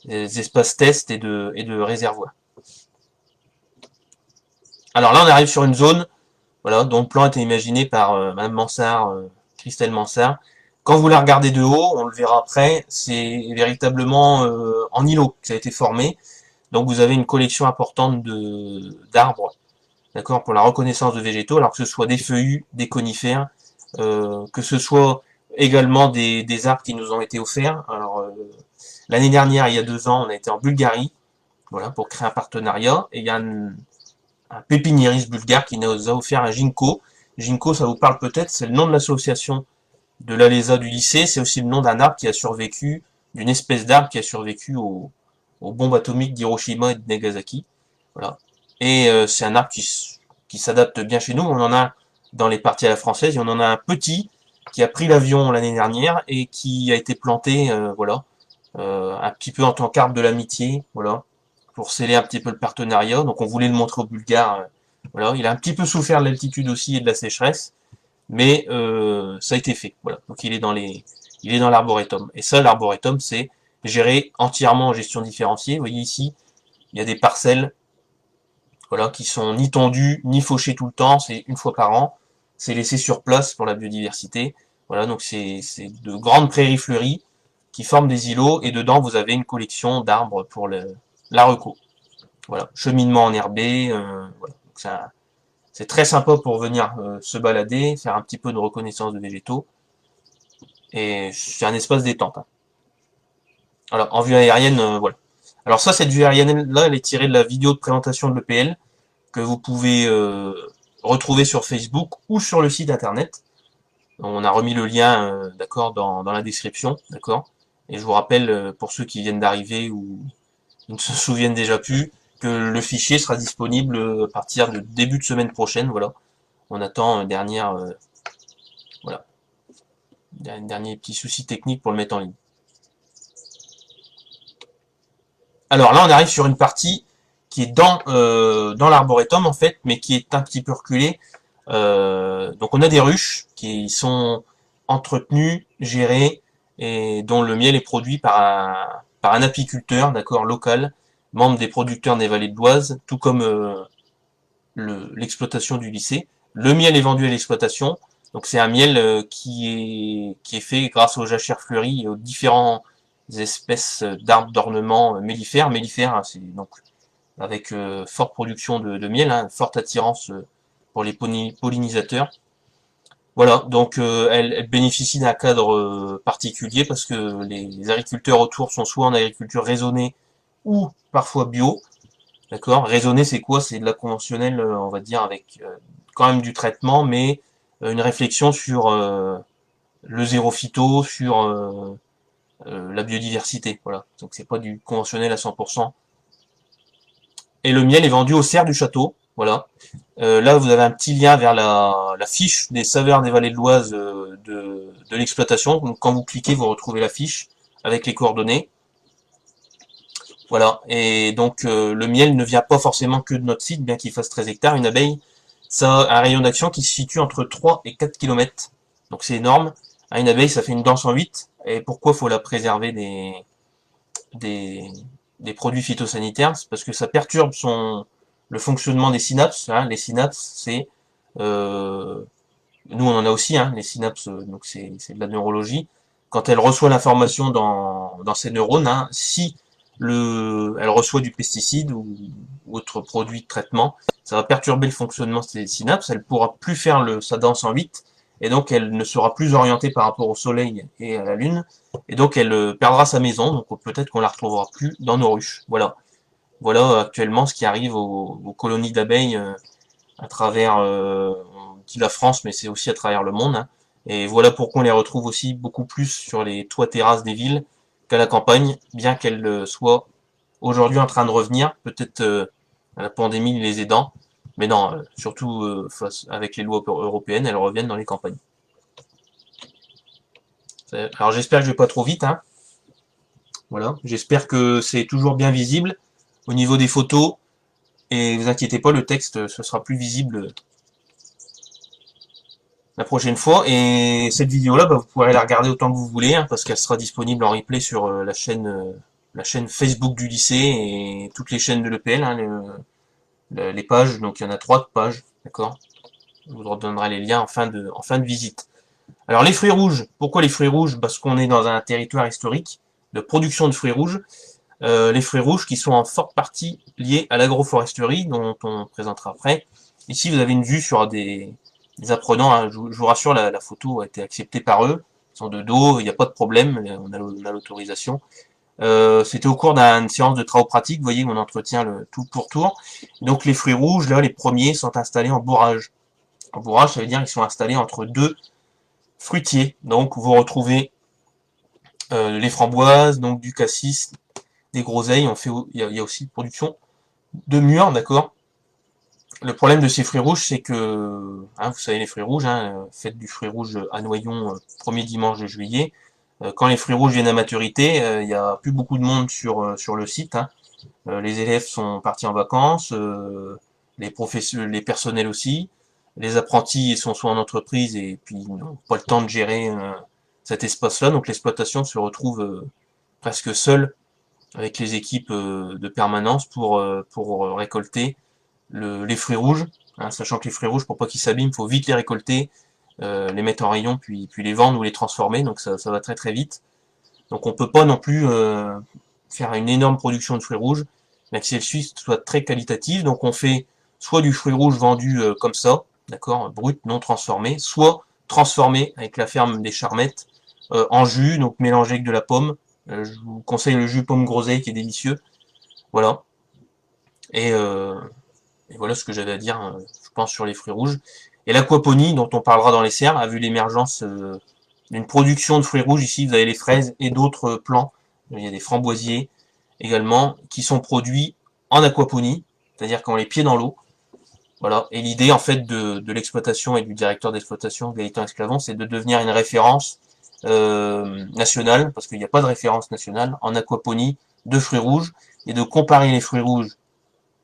les espaces tests et de réservoirs. Alors là, on arrive sur une zone, voilà, dont le plan a été imaginé par Madame Mansart, Christelle Mansart. Quand vous la regardez de haut, on le verra après, c'est véritablement en îlot que ça a été formé. Donc vous avez une collection importante d'arbres, d'accord, pour la reconnaissance de végétaux, alors que ce soit des feuillus, des conifères, que ce soit également des arbres qui nous ont été offerts. Alors l'année dernière, il y a 2 ans, on a été en Bulgarie, voilà, pour créer un partenariat, et il y a un pépiniériste bulgare qui nous a offert un ginkgo. Ginkgo, ça vous parle peut-être, c'est le nom de l'association de l'ALESA du lycée, c'est aussi le nom d'un arbre qui a survécu, d'une espèce d'arbre qui a survécu aux bombes atomiques d'Hiroshima et de Nagasaki. Voilà. Et c'est un arbre qui s'adapte bien chez nous. On en a dans les parties à la française, et on en a un petit qui a pris l'avion l'année dernière et qui a été planté, voilà, un petit peu en tant qu'arbre de l'amitié, voilà, pour sceller un petit peu le partenariat. Donc on voulait le montrer aux Bulgares. Voilà, il a un petit peu souffert de l'altitude aussi et de la sécheresse, mais ça a été fait. Voilà, donc il est dans l'arboretum. Et ça, l'arboretum, c'est géré entièrement en gestion différenciée. Vous voyez ici, il y a des parcelles, voilà, qui sont ni tondues ni fauchées tout le temps. C'est une fois par an. C'est laissé sur place pour la biodiversité. Voilà, donc c'est de grandes prairies fleuries qui forment des îlots et dedans vous avez une collection d'arbres pour la reco. Voilà, cheminement enherbé, voilà. C'est très sympa pour venir se balader, faire un petit peu de reconnaissance de végétaux, et c'est un espace détente. Hein. Alors, en vue aérienne, voilà. Alors ça, cette vue aérienne-là, elle est tirée de la vidéo de présentation de l'EPL, que vous pouvez retrouver sur Facebook ou sur le site internet. On a remis le lien, d'accord, dans la description, d'accord. Et je vous rappelle, pour ceux qui viennent d'arriver ou ne se souviennent déjà plus, que le fichier sera disponible à partir de début de semaine prochaine, voilà. On attend voilà, un dernier petit souci technique pour le mettre en ligne. Alors là, on arrive sur une partie qui est dans l'arboretum en fait, mais qui est un petit peu reculée. Donc on a des ruches qui sont entretenues, gérées, et dont le miel est produit par un apiculteur, d'accord, local, membre des producteurs des vallées de l'Oise, tout comme l'exploitation du lycée. Le miel est vendu à l'exploitation, donc c'est un miel qui est fait grâce aux jachères fleuries et aux différentes espèces d'arbres d'ornement mellifères. Mellifères, hein, c'est donc avec forte production de miel, hein, forte attirance pour les pollinisateurs. Voilà, donc elle bénéficie d'un cadre particulier parce que les agriculteurs autour sont soit en agriculture raisonnée ou parfois bio. D'accord. Raisonner, c'est quoi? C'est de la conventionnelle, on va dire, avec quand même du traitement, mais une réflexion sur le zéro phyto, sur la biodiversité. Voilà. Donc c'est pas du conventionnel à 100%. Et le miel est vendu au cerf du château. Voilà. Là, vous avez un petit lien vers la fiche des saveurs des vallées de l'Oise de l'exploitation. Donc quand vous cliquez, vous retrouvez la fiche avec les coordonnées. Voilà, et donc le miel ne vient pas forcément que de notre site, bien qu'il fasse 13 hectares. Une abeille, ça a un rayon d'action qui se situe entre 3 et 4 km. Donc c'est énorme. Une abeille, ça fait une danse en 8. Et pourquoi faut la préserver des, des produits phytosanitaires? C'est parce que ça perturbe le fonctionnement des synapses. Hein. Les synapses, c'est... nous, on en a aussi, hein, les synapses, donc c'est de la neurologie. quand elle reçoit l'information dans ses neurones, hein, si elle reçoit du pesticide ou autre produit de traitement, ça va perturber le fonctionnement des synapses, elle pourra plus faire sa danse en 8, et donc elle ne sera plus orientée par rapport au soleil et à la lune, et donc elle perdra sa maison, donc peut-être qu'on la retrouvera plus dans nos ruches. Voilà. Voilà actuellement ce qui arrive aux colonies d'abeilles à travers, on dit la France, mais c'est aussi à travers le monde, hein. Et voilà pourquoi on les retrouve aussi beaucoup plus sur les toits terrasses des villes qu'à la campagne, bien qu'elles soient aujourd'hui en train de revenir, peut-être la pandémie les aidant, mais non, surtout avec les lois européennes, elles reviennent dans les campagnes. Alors j'espère que je vais pas trop vite, hein. Voilà, j'espère que c'est toujours bien visible au niveau des photos, et vous inquiétez pas, le texte ce sera plus visible la prochaine fois. Et cette vidéo-là, bah, vous pourrez la regarder autant que vous voulez, hein, parce qu'elle sera disponible en replay sur la chaîne Facebook du lycée et toutes les chaînes de l'EPL, hein, les pages. Donc il y en a 3 pages, d'accord. Je vous redonnerai les liens en fin de visite. Alors les fruits rouges, pourquoi les fruits rouges? Parce qu'on est dans un territoire historique de production de fruits rouges. Les fruits rouges qui sont en forte partie liés à l'agroforesterie, dont on présentera après. Ici, vous avez une vue sur des apprenants, hein. Je vous rassure, la photo a été acceptée par eux. Ils sont de dos, il n'y a pas de problème, on a l'autorisation. C'était au cours d'une séance de travaux pratiques, vous voyez, on entretient le tout pour tour. Donc les fruits rouges, là, les premiers sont installés en bourrage. En bourrage, ça veut dire qu'ils sont installés entre deux fruitiers. Donc vous retrouvez les framboises, donc du cassis, des groseilles. Il y a aussi production de mûres, d'accord. Le problème de ces fruits rouges, c'est que, hein, vous savez, les fruits rouges, hein, faites du fruit rouge à Noyon, premier dimanche de juillet. Quand les fruits rouges viennent à maturité, il n'y a plus beaucoup de monde sur le site, hein. Les élèves sont partis en vacances, les professeurs, les personnels aussi. Les apprentis sont soit en entreprise et puis n'ont pas le temps de gérer cet espace-là. Donc l'exploitation se retrouve presque seule avec les équipes de permanence pour récolter les fruits rouges, hein, sachant que les fruits rouges, pour pas qu'ils s'abîment, il faut vite les récolter, les mettre en rayon, puis les vendre ou les transformer, donc ça va très très vite. Donc on peut pas non plus faire une énorme production de fruits rouges, mais que celle-ci soit très qualitative, donc on fait soit du fruit rouge vendu comme ça, d'accord, brut, non transformé, soit transformé avec la ferme des Charmettes, en jus, donc mélangé avec de la pomme. Je vous conseille le jus pomme groseille qui est délicieux. Voilà. Et, voilà ce que j'avais à dire, je pense, sur les fruits rouges. Et l'aquaponie, dont on parlera dans les serres, a vu l'émergence d'une production de fruits rouges. Ici, vous avez les fraises et d'autres plants. Il y a des framboisiers également, qui sont produits en aquaponie, c'est-à-dire qu'on les pieds dans l'eau. Voilà. Et l'idée, en fait, de l'exploitation et du directeur d'exploitation, Gaëtan Esclavon, c'est de devenir une référence nationale, parce qu'il n'y a pas de référence nationale, en aquaponie de fruits rouges, et de comparer les fruits rouges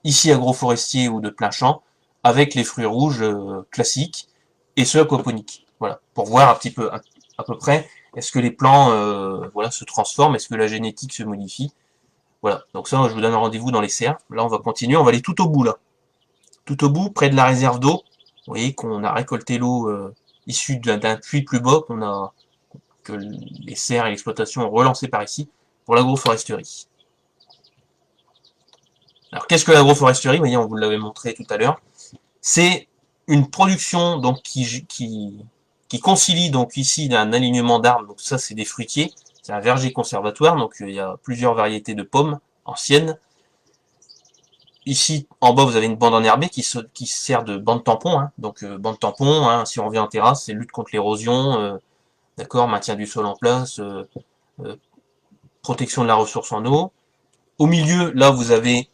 ici agroforestiers ou de plein champ, avec les fruits rouges classiques et ceux aquaponiques. Voilà, pour voir un petit peu à peu près est-ce que les plants voilà, se transforment, est-ce que la génétique se modifie. Voilà, donc ça, je vous donne rendez-vous dans les serres. Là, on va continuer, on va aller tout au bout, là. Tout au bout, près de la réserve d'eau. Vous voyez qu'on a récolté l'eau issue d'un puits plus bas, que les serres et l'exploitation ont relancé par ici, pour l'agroforesterie. Alors, qu'est-ce que l'agroforesterie? Vous voyez, on vous l'avait montré tout à l'heure. C'est une production donc qui concilie donc ici un alignement d'arbres. Donc ça, c'est des fruitiers. C'est un verger conservatoire. Donc il y a plusieurs variétés de pommes anciennes. Ici, en bas, vous avez une bande enherbée qui sert de bande tampon. Hein. Donc bande tampon, hein, si on revient en terrasse, c'est lutte contre l'érosion, d'accord, maintien du sol en place, protection de la ressource en eau. Au milieu, là, vous avez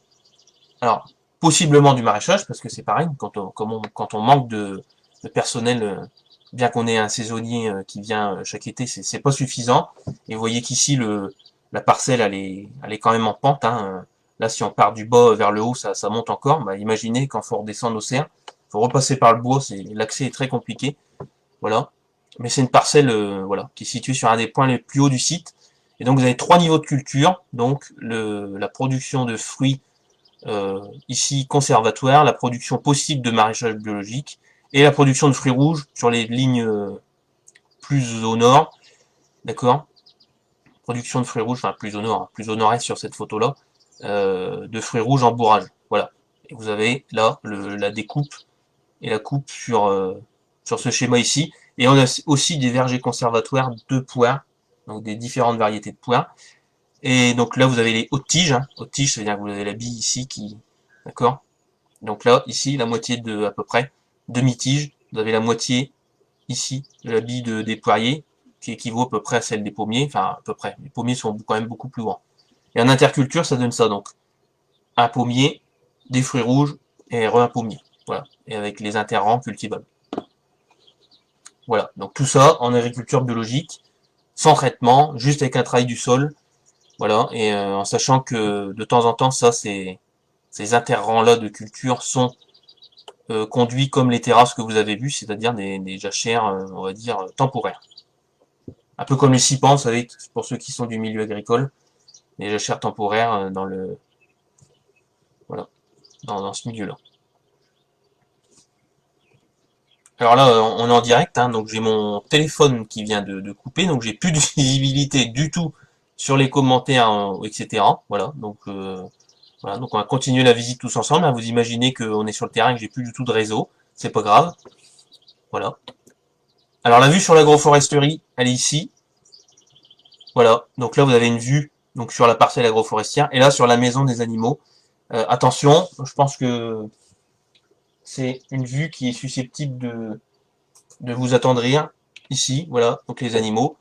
alors, possiblement du maraîchage, parce que c'est pareil, quand on manque de personnel, bien qu'on ait un saisonnier qui vient chaque été, c'est pas suffisant. Et vous voyez qu'ici, la parcelle, elle est quand même en pente, hein. Là, si on part du bas vers le haut, ça monte encore. Bah, imaginez quand il faut redescendre aux serres, il faut repasser par le bois, l'accès est très compliqué. Voilà. Mais c'est une parcelle voilà, qui est située sur un des points les plus hauts du site. Et donc, vous avez 3 niveaux de culture. Donc, la production de fruits ici conservatoire, la production possible de maraîchage biologique et la production de fruits rouges sur les lignes plus au nord. d'accord? Production de fruits rouges, enfin plus au nord-est sur cette photo-là, de fruits rouges en bourrage. Voilà. Et vous avez là la découpe et la coupe sur ce schéma ici. Et on a aussi des vergers conservatoires de poires, donc des différentes variétés de poires. Et donc là, vous avez les hautes tiges. Hein. Hautes tiges, c'est-à-dire que vous avez la bille ici qui... D'accord? Donc là, ici, la moitié de, à peu près, demi-tige. Vous avez la moitié, ici, de la bille des poiriers, qui équivaut à peu près à celle des pommiers. Enfin, à peu près. Les pommiers sont quand même beaucoup plus grands. Et en interculture, ça donne ça, donc. Un pommier, des fruits rouges, et un pommier. Voilà. Et avec les interrangs cultivables. Voilà. Donc tout ça en agriculture biologique, sans traitement, juste avec un travail du sol. Voilà. Et en sachant que de temps en temps, ces interrangs-là de culture sont conduits comme les terrasses que vous avez vues, c'est-à-dire des jachères, on va dire, temporaires. Un peu comme les cipans, vous savez, pour ceux qui sont du milieu agricole, les jachères temporaires dans le voilà, dans ce milieu-là. Alors là, on est en direct, hein, donc j'ai mon téléphone qui vient de couper, donc j'ai plus de visibilité du tout sur les commentaires, etc. Voilà, donc on va continuer la visite tous ensemble. Hein. Vous imaginez qu'on est sur le terrain et que j'ai plus du tout de réseau, c'est pas grave. Voilà. Alors la vue sur l'agroforesterie, elle est ici. Voilà, donc là vous avez une vue donc sur la parcelle agroforestière et là sur la maison des animaux. Attention, je pense que c'est une vue qui est susceptible de vous attendrir. Ici, voilà, donc les animaux.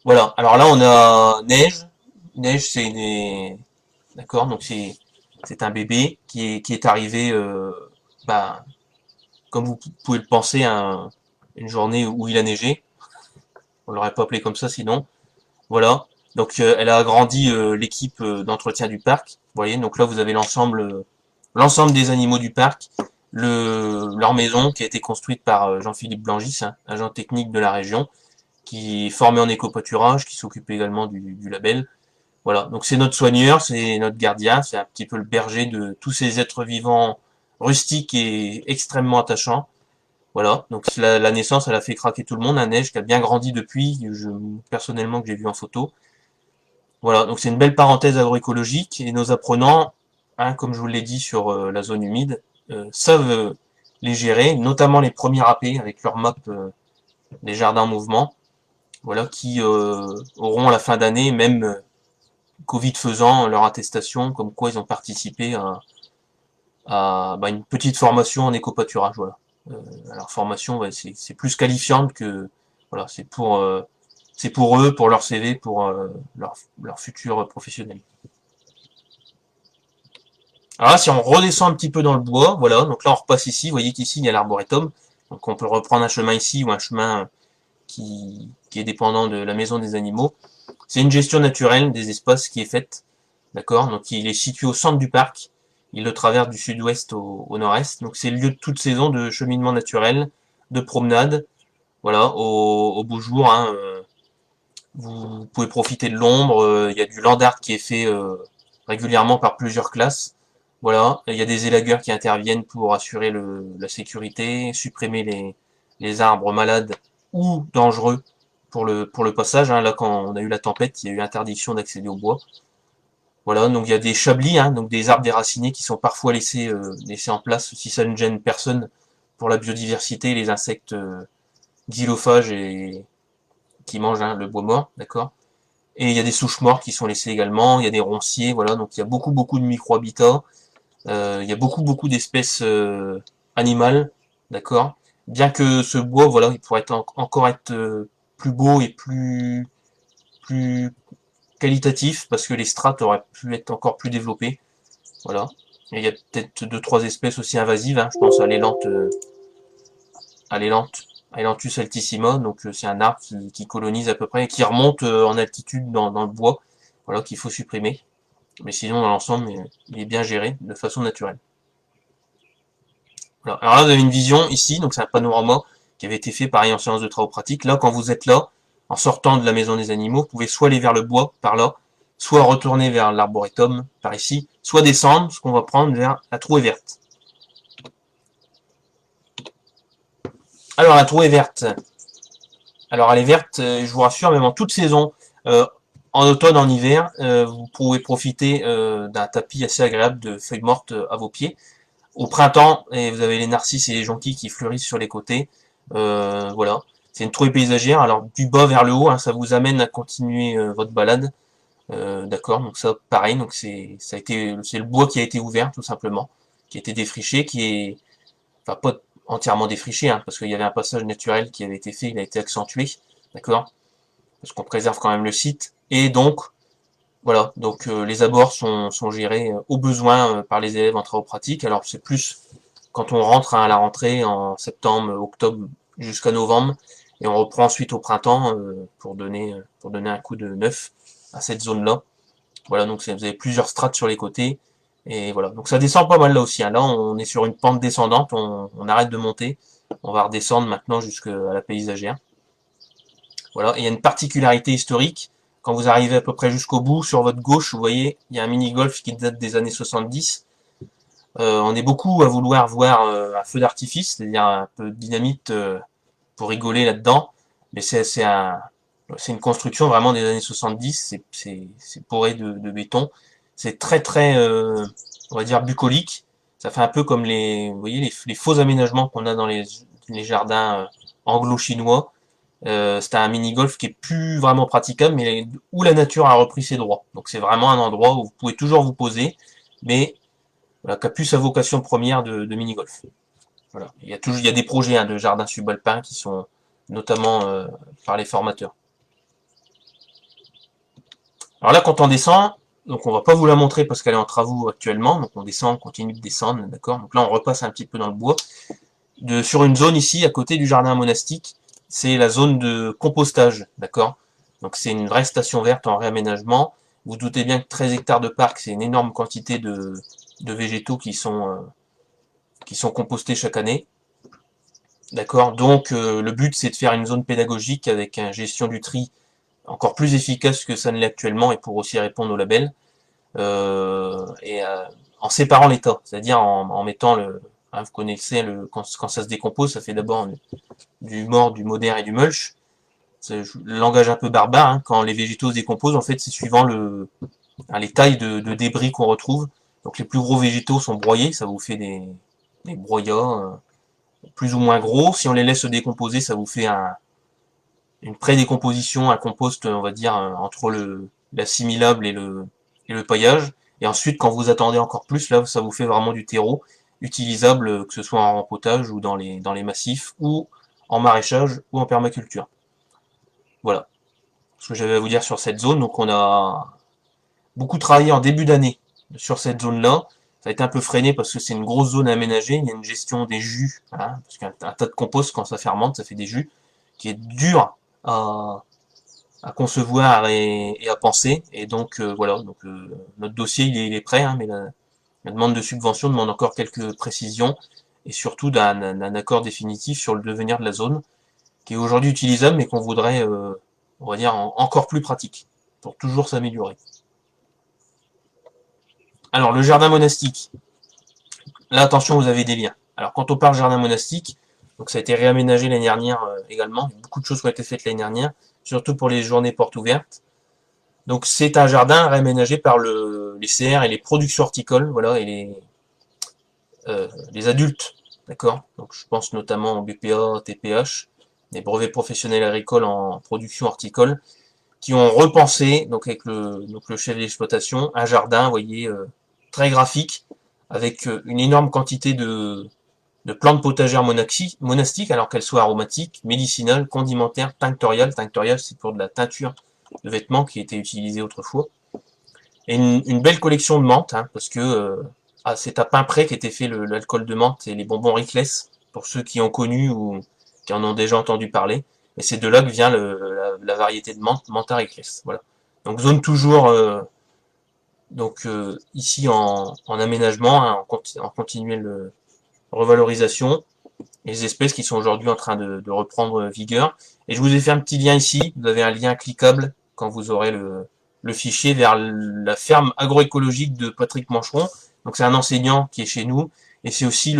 Voilà, alors là on a neige. Neige c'est des... D'accord, donc c'est un bébé qui est arrivé, bah, comme vous pouvez le penser, une journée où il a neigé. On l'aurait pas appelé comme ça sinon. Voilà. Donc elle a agrandi l'équipe d'entretien du parc. Vous voyez, donc là vous avez l'ensemble des animaux du parc, leur maison qui a été construite par Jean-Philippe Blangis, hein, agent technique de la région, qui est formé en éco-pâturage, qui s'occupe également du label. Voilà, donc c'est notre soigneur, c'est notre gardien, c'est un petit peu le berger de tous ces êtres vivants rustiques et extrêmement attachants. Voilà, donc la naissance, elle a fait craquer tout le monde, la neige qui a bien grandi depuis, personnellement que j'ai vu en photo. Voilà, donc c'est une belle parenthèse agroécologique et nos apprenants, hein, comme je vous l'ai dit sur la zone humide, savent les gérer, notamment les premiers AP avec leur map des jardins en mouvement, voilà, qui auront à la fin d'année, même Covid faisant, leur attestation, comme quoi ils ont participé à une petite formation en éco-pâturage, voilà. Alors formation, ouais, c'est plus qualifiante que, voilà, c'est pour eux, pour leur CV, pour leur futur professionnel. Alors là, si on redescend un petit peu dans le bois, voilà, donc là on repasse ici, vous voyez qu'ici il y a l'arboretum, donc on peut reprendre un chemin ici ou un chemin qui est dépendant de la maison des animaux. C'est une gestion naturelle des espaces qui est faite, d'accord? Donc il est situé au centre du parc, il le traverse du sud-ouest au nord-est, donc c'est le lieu de toute saison de cheminement naturel, de promenade, voilà, au beau jour, hein, vous pouvez profiter de l'ombre, il y a du land art qui est fait régulièrement par plusieurs classes, voilà, il y a des élagueurs qui interviennent pour assurer la sécurité, supprimer les arbres malades ou dangereux pour le passage, hein. Là quand on a eu la tempête, il y a eu interdiction d'accéder au bois. Voilà, donc il y a des chablis, hein, donc des arbres déracinés qui sont parfois laissés en place si ça ne gêne personne pour la biodiversité, les insectes xylophages et qui mangent, hein, le bois mort, d'accord. Et il y a des souches mortes qui sont laissées également, il y a des ronciers, voilà, donc il y a beaucoup de micro-habitats, il y a beaucoup d'espèces animales, d'accord. Bien que ce bois, voilà, il pourrait encore être plus beau et plus qualitatif, parce que les strates auraient pu être encore plus développées, voilà. Et il y a peut-être deux trois espèces aussi invasives, hein, je pense à l'élante, Ailanthus altissima, donc c'est un arbre qui colonise à peu près, et qui remonte en altitude dans le bois, voilà, qu'il faut supprimer. Mais sinon, dans l'ensemble, il est bien géré de façon naturelle. Voilà. Alors là, vous avez une vision ici, donc c'est un panorama qui avait été fait pareil en séance de travaux pratiques. Là, quand vous êtes là, en sortant de la maison des animaux, vous pouvez soit aller vers le bois, par là, soit retourner vers l'arboretum, par ici, soit descendre, ce qu'on va prendre vers la trouée verte. Alors, la trouée verte, Alors elle est verte, je vous rassure, même en toute saison, euh, en automne, en hiver, vous pouvez profiter d'un tapis assez agréable de feuilles mortes à vos pieds. Au printemps, et vous avez les narcisses et les jonquilles qui fleurissent sur les côtés. Voilà, c'est une trouée paysagère. Alors du bas vers le haut, hein, ça vous amène à continuer votre balade. D'accord, donc ça, pareil, donc c'est le bois qui a été ouvert tout simplement, qui a été défriché, qui est, enfin pas entièrement défriché, hein, parce qu'il y avait un passage naturel qui avait été fait, il a été accentué, d'accord, parce qu'on préserve quand même le site. Et donc voilà, donc les abords sont gérés au besoin par les élèves en travaux pratiques. Alors c'est plus quand on rentre à la rentrée en septembre, octobre jusqu'à novembre, et on reprend ensuite au printemps pour donner un coup de neuf à cette zone-là. Voilà, donc vous avez plusieurs strates sur les côtés, et voilà. Donc ça descend pas mal là aussi, hein. Là on est sur une pente descendante, on arrête de monter, on va redescendre maintenant jusqu'à la paysagère. Voilà, et il y a une particularité historique, quand vous arrivez à peu près jusqu'au bout, sur votre gauche, vous voyez, il y a un mini-golf qui date des années 70. On est beaucoup à vouloir voir un feu d'artifice, c'est-à-dire un peu de dynamite pour rigoler là-dedans, mais c'est une construction vraiment des années 70, c'est pourré de béton, c'est très très, on va dire bucolique, ça fait un peu comme vous voyez, les faux aménagements qu'on a dans les jardins anglo-chinois. C'est un mini-golf qui est plus vraiment praticable, mais où la nature a repris ses droits. Donc c'est vraiment un endroit où vous pouvez toujours vous poser, mais voilà, qui a plus sa vocation première de mini-golf. Voilà. Il y a des projets hein, de jardins subalpins qui sont notamment par les formateurs. Alors là, quand on descend, donc on va pas vous la montrer parce qu'elle est en travaux actuellement, donc on descend, on continue de descendre, d'accord. Donc là, on repasse un petit peu dans le bois. Sur une zone ici, à côté du jardin monastique, c'est la zone de compostage, d'accord. Donc c'est une vraie station verte en réaménagement. Vous doutez bien que 13 hectares de parc, c'est une énorme quantité de végétaux qui sont compostés chaque année. D'accord. Donc le but c'est de faire une zone pédagogique avec une gestion du tri encore plus efficace que ça ne l'est actuellement et pour aussi répondre au label. En séparant les tas, c'est-à-dire en mettant hein, vous connaissez quand ça se décompose, ça fait d'abord du mort, du modère et du mulch. C'est le langage un peu barbare, hein, quand les végétaux se décomposent, en fait c'est suivant hein, les tailles de débris qu'on retrouve. Donc les plus gros végétaux sont broyés, ça vous fait des broyats plus ou moins gros. Si on les laisse se décomposer, ça vous fait une pré-décomposition, un compost, on va dire, entre l'assimilable et le paillage. Et ensuite, quand vous attendez encore plus, là, ça vous fait vraiment du terreau utilisable, que ce soit en rempotage ou dans les massifs, ou en maraîchage ou en permaculture. Voilà ce que j'avais à vous dire sur cette zone. Donc on a beaucoup travaillé en début d'année sur cette zone-là. Ça a été un peu freiné parce que c'est une grosse zone aménagée. Il y a une gestion des jus, hein, parce qu'un tas de compost, quand ça fermente, ça fait des jus, qui est dur à concevoir et à penser. Et donc voilà, donc notre dossier il est prêt, hein, mais la demande de subvention demande encore quelques précisions et surtout d'un accord définitif sur le devenir de la zone, qui est aujourd'hui utilisable, mais qu'on voudrait, on va dire, encore plus pratique, pour toujours s'améliorer. Alors, le jardin monastique. Là, attention, vous avez des liens. Alors, quand on parle jardin monastique, donc ça a été réaménagé l'année dernière également. Beaucoup de choses qui ont été faites l'année dernière, surtout pour les journées portes ouvertes. Donc, c'est un jardin réaménagé par les CR et les productions horticoles, voilà, et les adultes, d'accord. Donc, je pense notamment au BPA, TPH, des brevets professionnels agricoles en production horticole, qui ont repensé, donc avec le chef d'exploitation, un jardin, vous voyez, très graphique, avec une énorme quantité de plantes potagères monastiques, alors qu'elles soient aromatiques, médicinales, condimentaires, tinctoriales. Tinctoriales, c'est pour de la teinture de vêtements qui était utilisée autrefois. Et une belle collection de menthes, hein, parce que c'est à Pimpré qu'était fait l'alcool de menthe et les bonbons Ricless, pour ceux qui ont connu ou qui en ont déjà entendu parler. Et c'est de là que vient la variété de menthe, mentha Ricless. Voilà. Donc zone toujours ici en aménagement, hein, en continuelle revalorisation, et les espèces qui sont aujourd'hui en train de reprendre vigueur. Et je vous ai fait un petit lien ici, vous avez un lien cliquable quand vous aurez le fichier vers la ferme agroécologique de Patrick Mancheron. Donc c'est un enseignant qui est chez nous, et c'est aussi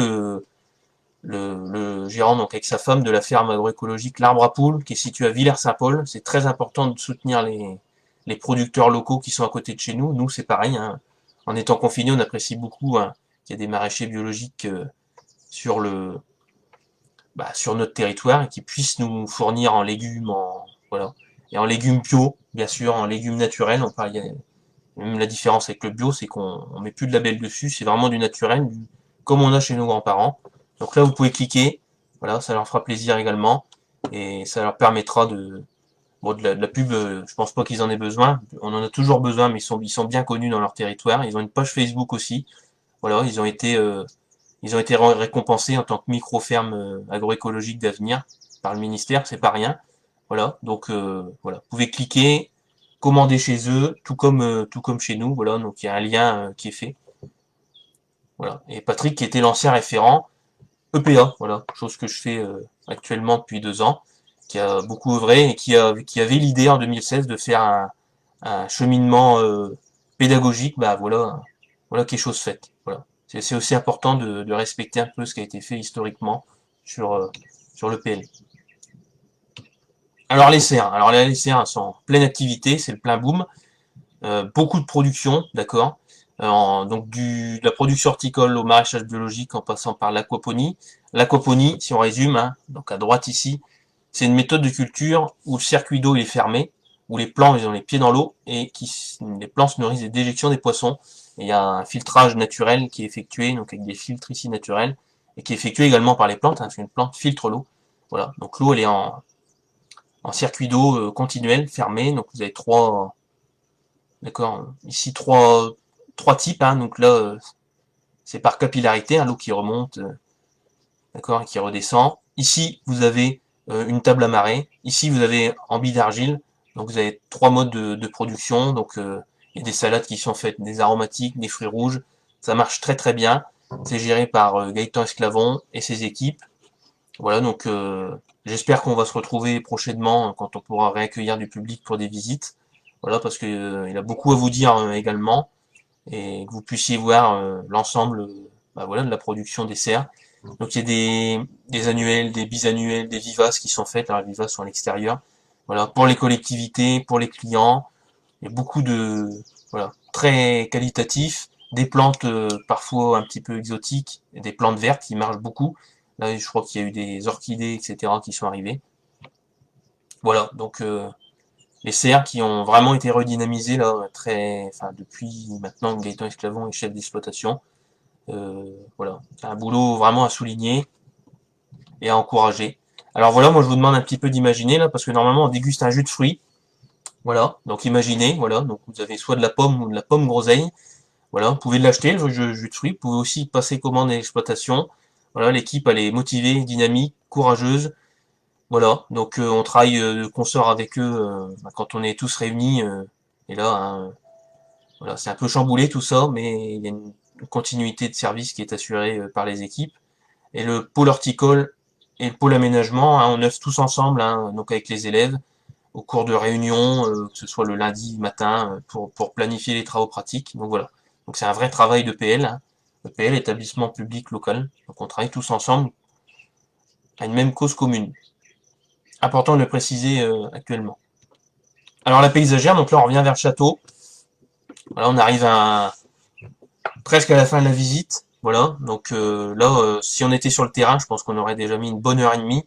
le gérant, donc avec sa femme, de la ferme agroécologique L'Arbre à Poules, qui est située à Villers-Saint-Paul. C'est très important de soutenir les producteurs locaux qui sont à côté de chez nous. Nous, c'est pareil, hein. En étant confinés, on apprécie beaucoup, hein, qu'il y a des maraîchers biologiques sur sur notre territoire et qui puissent nous fournir en légumes, voilà, et en légumes bio, bien sûr, en légumes naturels. On parle, même la différence avec le bio, c'est qu'on met plus de label dessus, c'est vraiment du naturel, comme on a chez nos grands-parents. Donc là, vous pouvez cliquer, voilà, ça leur fera plaisir également, et ça leur permettra bon, de la pub, je pense pas qu'ils en aient besoin, on en a toujours besoin, mais ils sont bien connus dans leur territoire, ils ont une page Facebook aussi, voilà, ils ont été récompensés en tant que micro-ferme agroécologique d'avenir par le ministère, c'est pas rien. Voilà, donc voilà, vous pouvez cliquer, commander chez eux, tout comme chez nous. Voilà, donc il y a un lien qui est fait. Voilà. Et Patrick qui était l'ancien référent EPA, voilà, chose que je fais actuellement depuis 2 ans, qui a beaucoup œuvré et qui avait l'idée en 2016 de faire un cheminement pédagogique. Bah voilà, voilà quelque chose faite. Voilà. C'est aussi important de respecter un peu ce qui a été fait historiquement sur, sur le PL. Alors les serres, alors les serres sont en pleine activité, c'est le plein boom. Beaucoup de production, d'accord. Donc de la production horticole au maraîchage biologique en passant par l'aquaponie. L'aquaponie, si on résume, hein, donc à droite ici, c'est une méthode de culture où le circuit d'eau est fermé, où les plants ils ont les pieds dans l'eau et les plants se nourrissent des déjections des poissons. Et il y a un filtrage naturel qui est effectué, donc avec des filtres ici naturels, et qui est effectué également par les plantes, hein, parce qu'une plante filtre l'eau. Voilà, donc l'eau elle est en circuit d'eau continuel, fermé, donc vous avez d'accord, ici trois types, hein, donc là c'est par capillarité, hein, l'eau qui remonte, d'accord, et qui redescend. Ici vous avez une table à marée, ici vous avez en billes d'argile, donc vous avez 3 modes de production, donc il y a des salades qui sont faites, des aromatiques, des fruits rouges, ça marche très très bien, c'est géré par Gaëtan Esclavon et ses équipes. Voilà, donc j'espère qu'on va se retrouver prochainement quand on pourra réaccueillir du public pour des visites. Voilà, parce que il a beaucoup à vous dire également, et que vous puissiez voir l'ensemble bah, voilà, de la production des serres. Donc il y a des annuels, des bisannuels, des vivaces qui sont faites. Alors les vivaces sont à l'extérieur. Voilà, pour les collectivités, pour les clients. Il y a beaucoup de voilà, très qualitatifs, des plantes parfois un petit peu exotiques, et des plantes vertes qui marchent beaucoup. Là, je crois qu'il y a eu des orchidées, etc., qui sont arrivées. Voilà, donc les serres qui ont vraiment été redynamisées là, enfin, depuis maintenant que Gaëtan Esclavon est chef d'exploitation. Voilà, c'est un boulot vraiment à souligner et à encourager. Alors voilà, moi je vous demande un petit peu d'imaginer là, parce que normalement on déguste un jus de fruits. Voilà, donc imaginez, voilà, donc vous avez soit de la pomme ou de la pomme groseille. Voilà, vous pouvez l'acheter, le jus de fruits. Vous pouvez aussi passer commande à l'exploitation. Voilà, l'équipe elle est motivée, dynamique, courageuse. Voilà, donc on travaille de consort avec eux quand on est tous réunis. Et là, hein, voilà, c'est un peu chamboulé tout ça, mais il y a une continuité de service qui est assurée par les équipes. Et le pôle horticole et le pôle aménagement, hein, on œuvre tous ensemble, hein, donc avec les élèves, au cours de réunions, que ce soit le lundi matin, pour planifier les travaux pratiques. Donc voilà. Donc c'est un vrai travail de PL, hein. EPL, établissement public local. Donc on travaille tous ensemble à une même cause commune. Important de le préciser actuellement. Alors la paysagère, donc là on revient vers le château. Voilà, on arrive presque à la fin de la visite. Voilà, donc là, si on était sur le terrain, je pense qu'on aurait déjà mis une bonne heure et demie.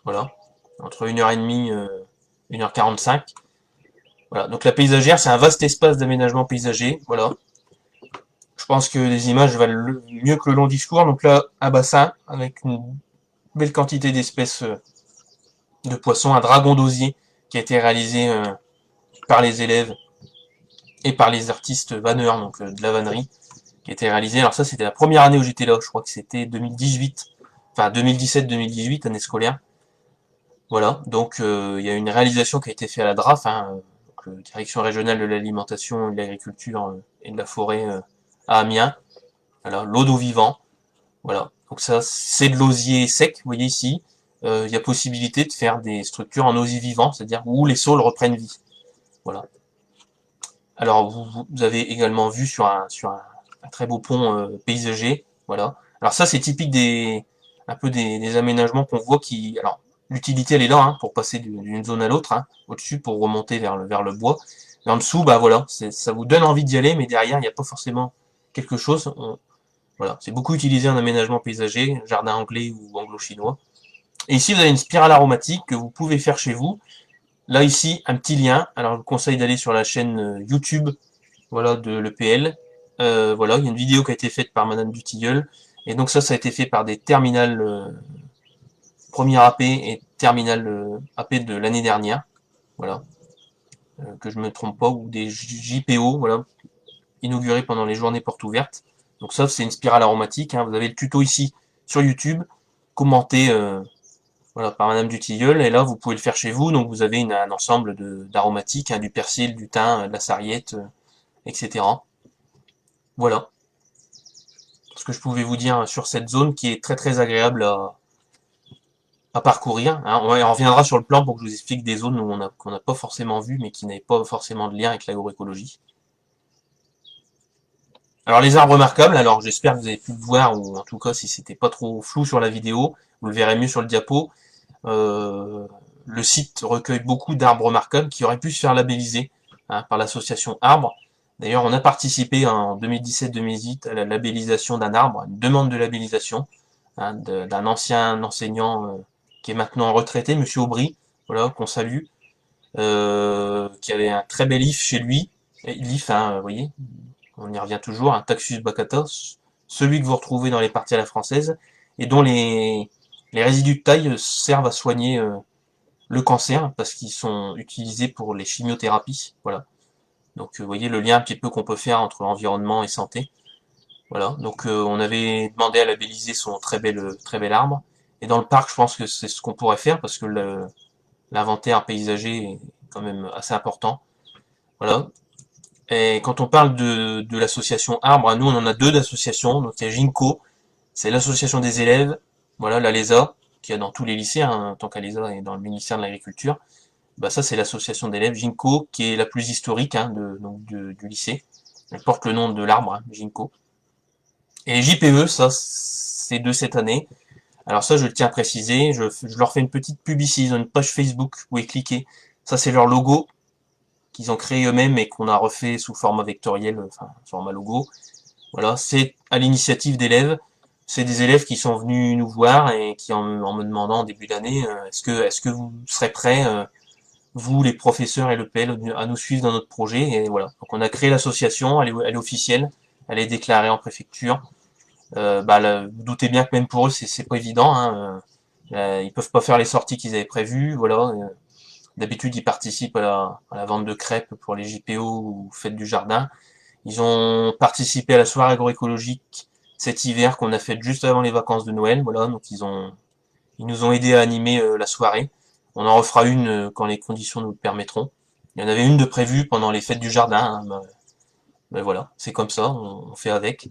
Voilà, entre 1 heure et demie, 1 h 45. Voilà, donc la paysagère, c'est un vaste espace d'aménagement paysager. Voilà, je pense que les images valent mieux que le long discours. Donc là, un bassin avec une belle quantité d'espèces de poissons, un dragon d'osier qui a été réalisé par les élèves et par les artistes vanneurs, donc de la vannerie, qui a été réalisé. Alors ça, c'était la première année où j'étais là. Je crois que c'était 2018, enfin 2017-2018, année scolaire. Voilà, donc il y a une réalisation qui a été faite à la DRAF, hein, donc, Direction régionale de l'alimentation, de l'agriculture et de la forêt à Amiens. Voilà, l'eau d'eau vivant. Voilà, donc ça c'est de l'osier sec, vous voyez ici. Il y a possibilité de faire des structures en osier vivant, c'est-à-dire où les saules reprennent vie. Voilà. Alors vous avez également vu sur un très beau pont paysager. Voilà. Alors ça c'est typique un peu des aménagements qu'on voit qui... Alors, l'utilité, elle est là, hein, pour passer d'une zone à l'autre, hein, au-dessus pour remonter vers le bois. Et en dessous, bah voilà, ça vous donne envie d'y aller, mais derrière, il n'y a pas forcément quelque chose. Voilà, c'est beaucoup utilisé en aménagement paysager, jardin anglais ou anglo-chinois. Et ici, vous avez une spirale aromatique que vous pouvez faire chez vous. Là, ici, un petit lien. Alors, je vous conseille d'aller sur la chaîne YouTube, voilà, de l'EPL. Voilà, il y a une vidéo qui a été faite par Madame Dutilleul. Et donc ça a été fait par des terminales premier AP et terminal AP de l'année dernière. Voilà, que je me trompe pas, ou des JPO, voilà, inaugurés pendant les journées portes ouvertes. Donc ça, c'est une spirale aromatique, hein. Vous avez le tuto ici sur YouTube, commenté voilà, par Madame Dutilleul, et là, vous pouvez le faire chez vous. Donc vous avez un ensemble d'aromatiques, hein, du persil, du thym, de la sarriette, etc. Voilà ce que je pouvais vous dire sur cette zone qui est très très agréable à parcourir, hein. On reviendra sur le plan pour que je vous explique des zones où qu'on n'a pas forcément vu, mais qui n'avaient pas forcément de lien avec l'agroécologie. Alors les arbres remarquables, alors j'espère que vous avez pu le voir, ou en tout cas si c'était pas trop flou sur la vidéo, vous le verrez mieux sur le diapo. Le site recueille beaucoup d'arbres remarquables qui auraient pu se faire labelliser, hein, par l'association Arbres. D'ailleurs, on a participé en 2017-2018 à la labellisation d'un arbre, une demande de labellisation, hein, d'un ancien enseignant qui est maintenant retraité, Monsieur Aubry, voilà, qu'on salue, qui avait un très bel if chez lui, l'if, hein, vous voyez, on y revient toujours, un Taxus baccata, celui que vous retrouvez dans les parties à la française, et dont les résidus de taille servent à soigner le cancer, parce qu'ils sont utilisés pour les chimiothérapies, voilà. Donc vous voyez le lien un petit peu qu'on peut faire entre environnement et santé. Voilà, donc on avait demandé à labelliser son très bel arbre. Et dans le parc, je pense que c'est ce qu'on pourrait faire, parce que l'inventaire paysager est quand même assez important. Voilà. Et quand on parle de l'association Arbre, nous on en a deux d'associations. Donc il y a Ginkgo, c'est l'association des élèves, voilà, l'ALESA, qui a dans tous les lycées, hein, tant qu'ALESA est dans le ministère de l'Agriculture. Bah ça c'est l'association d'élèves Ginkgo, qui est la plus historique, hein, du lycée. Elle porte le nom de l'arbre, hein, Ginkgo. Et JPE, ça c'est de cette année. Alors ça, je le tiens à préciser, je leur fais une petite pub ici, ils ont une page Facebook, vous pouvez cliquer. Ça, c'est leur logo qu'ils ont créé eux-mêmes et qu'on a refait sous format vectoriel, enfin, format logo. Voilà, c'est à l'initiative d'élèves. C'est des élèves qui sont venus nous voir et qui, en me demandant en début d'année, est-ce que vous serez prêts, vous, les professeurs et le PL, à nous suivre dans notre projet? Et voilà. Donc on a créé l'association, elle est officielle, elle est déclarée en préfecture. Bah, vous doutez bien que même pour eux, c'est pas évident, hein. Ils peuvent pas faire les sorties qu'ils avaient prévues, voilà. D'habitude, ils participent à la vente de crêpes pour les JPO ou fêtes du jardin. Ils ont participé à la soirée agroécologique cet hiver qu'on a faite juste avant les vacances de Noël, voilà. Donc ils nous ont aidés à animer la soirée. On en refera une quand les conditions nous le permettront. Il y en avait une de prévue pendant les fêtes du jardin, hein. Ben voilà, c'est comme ça, on fait avec.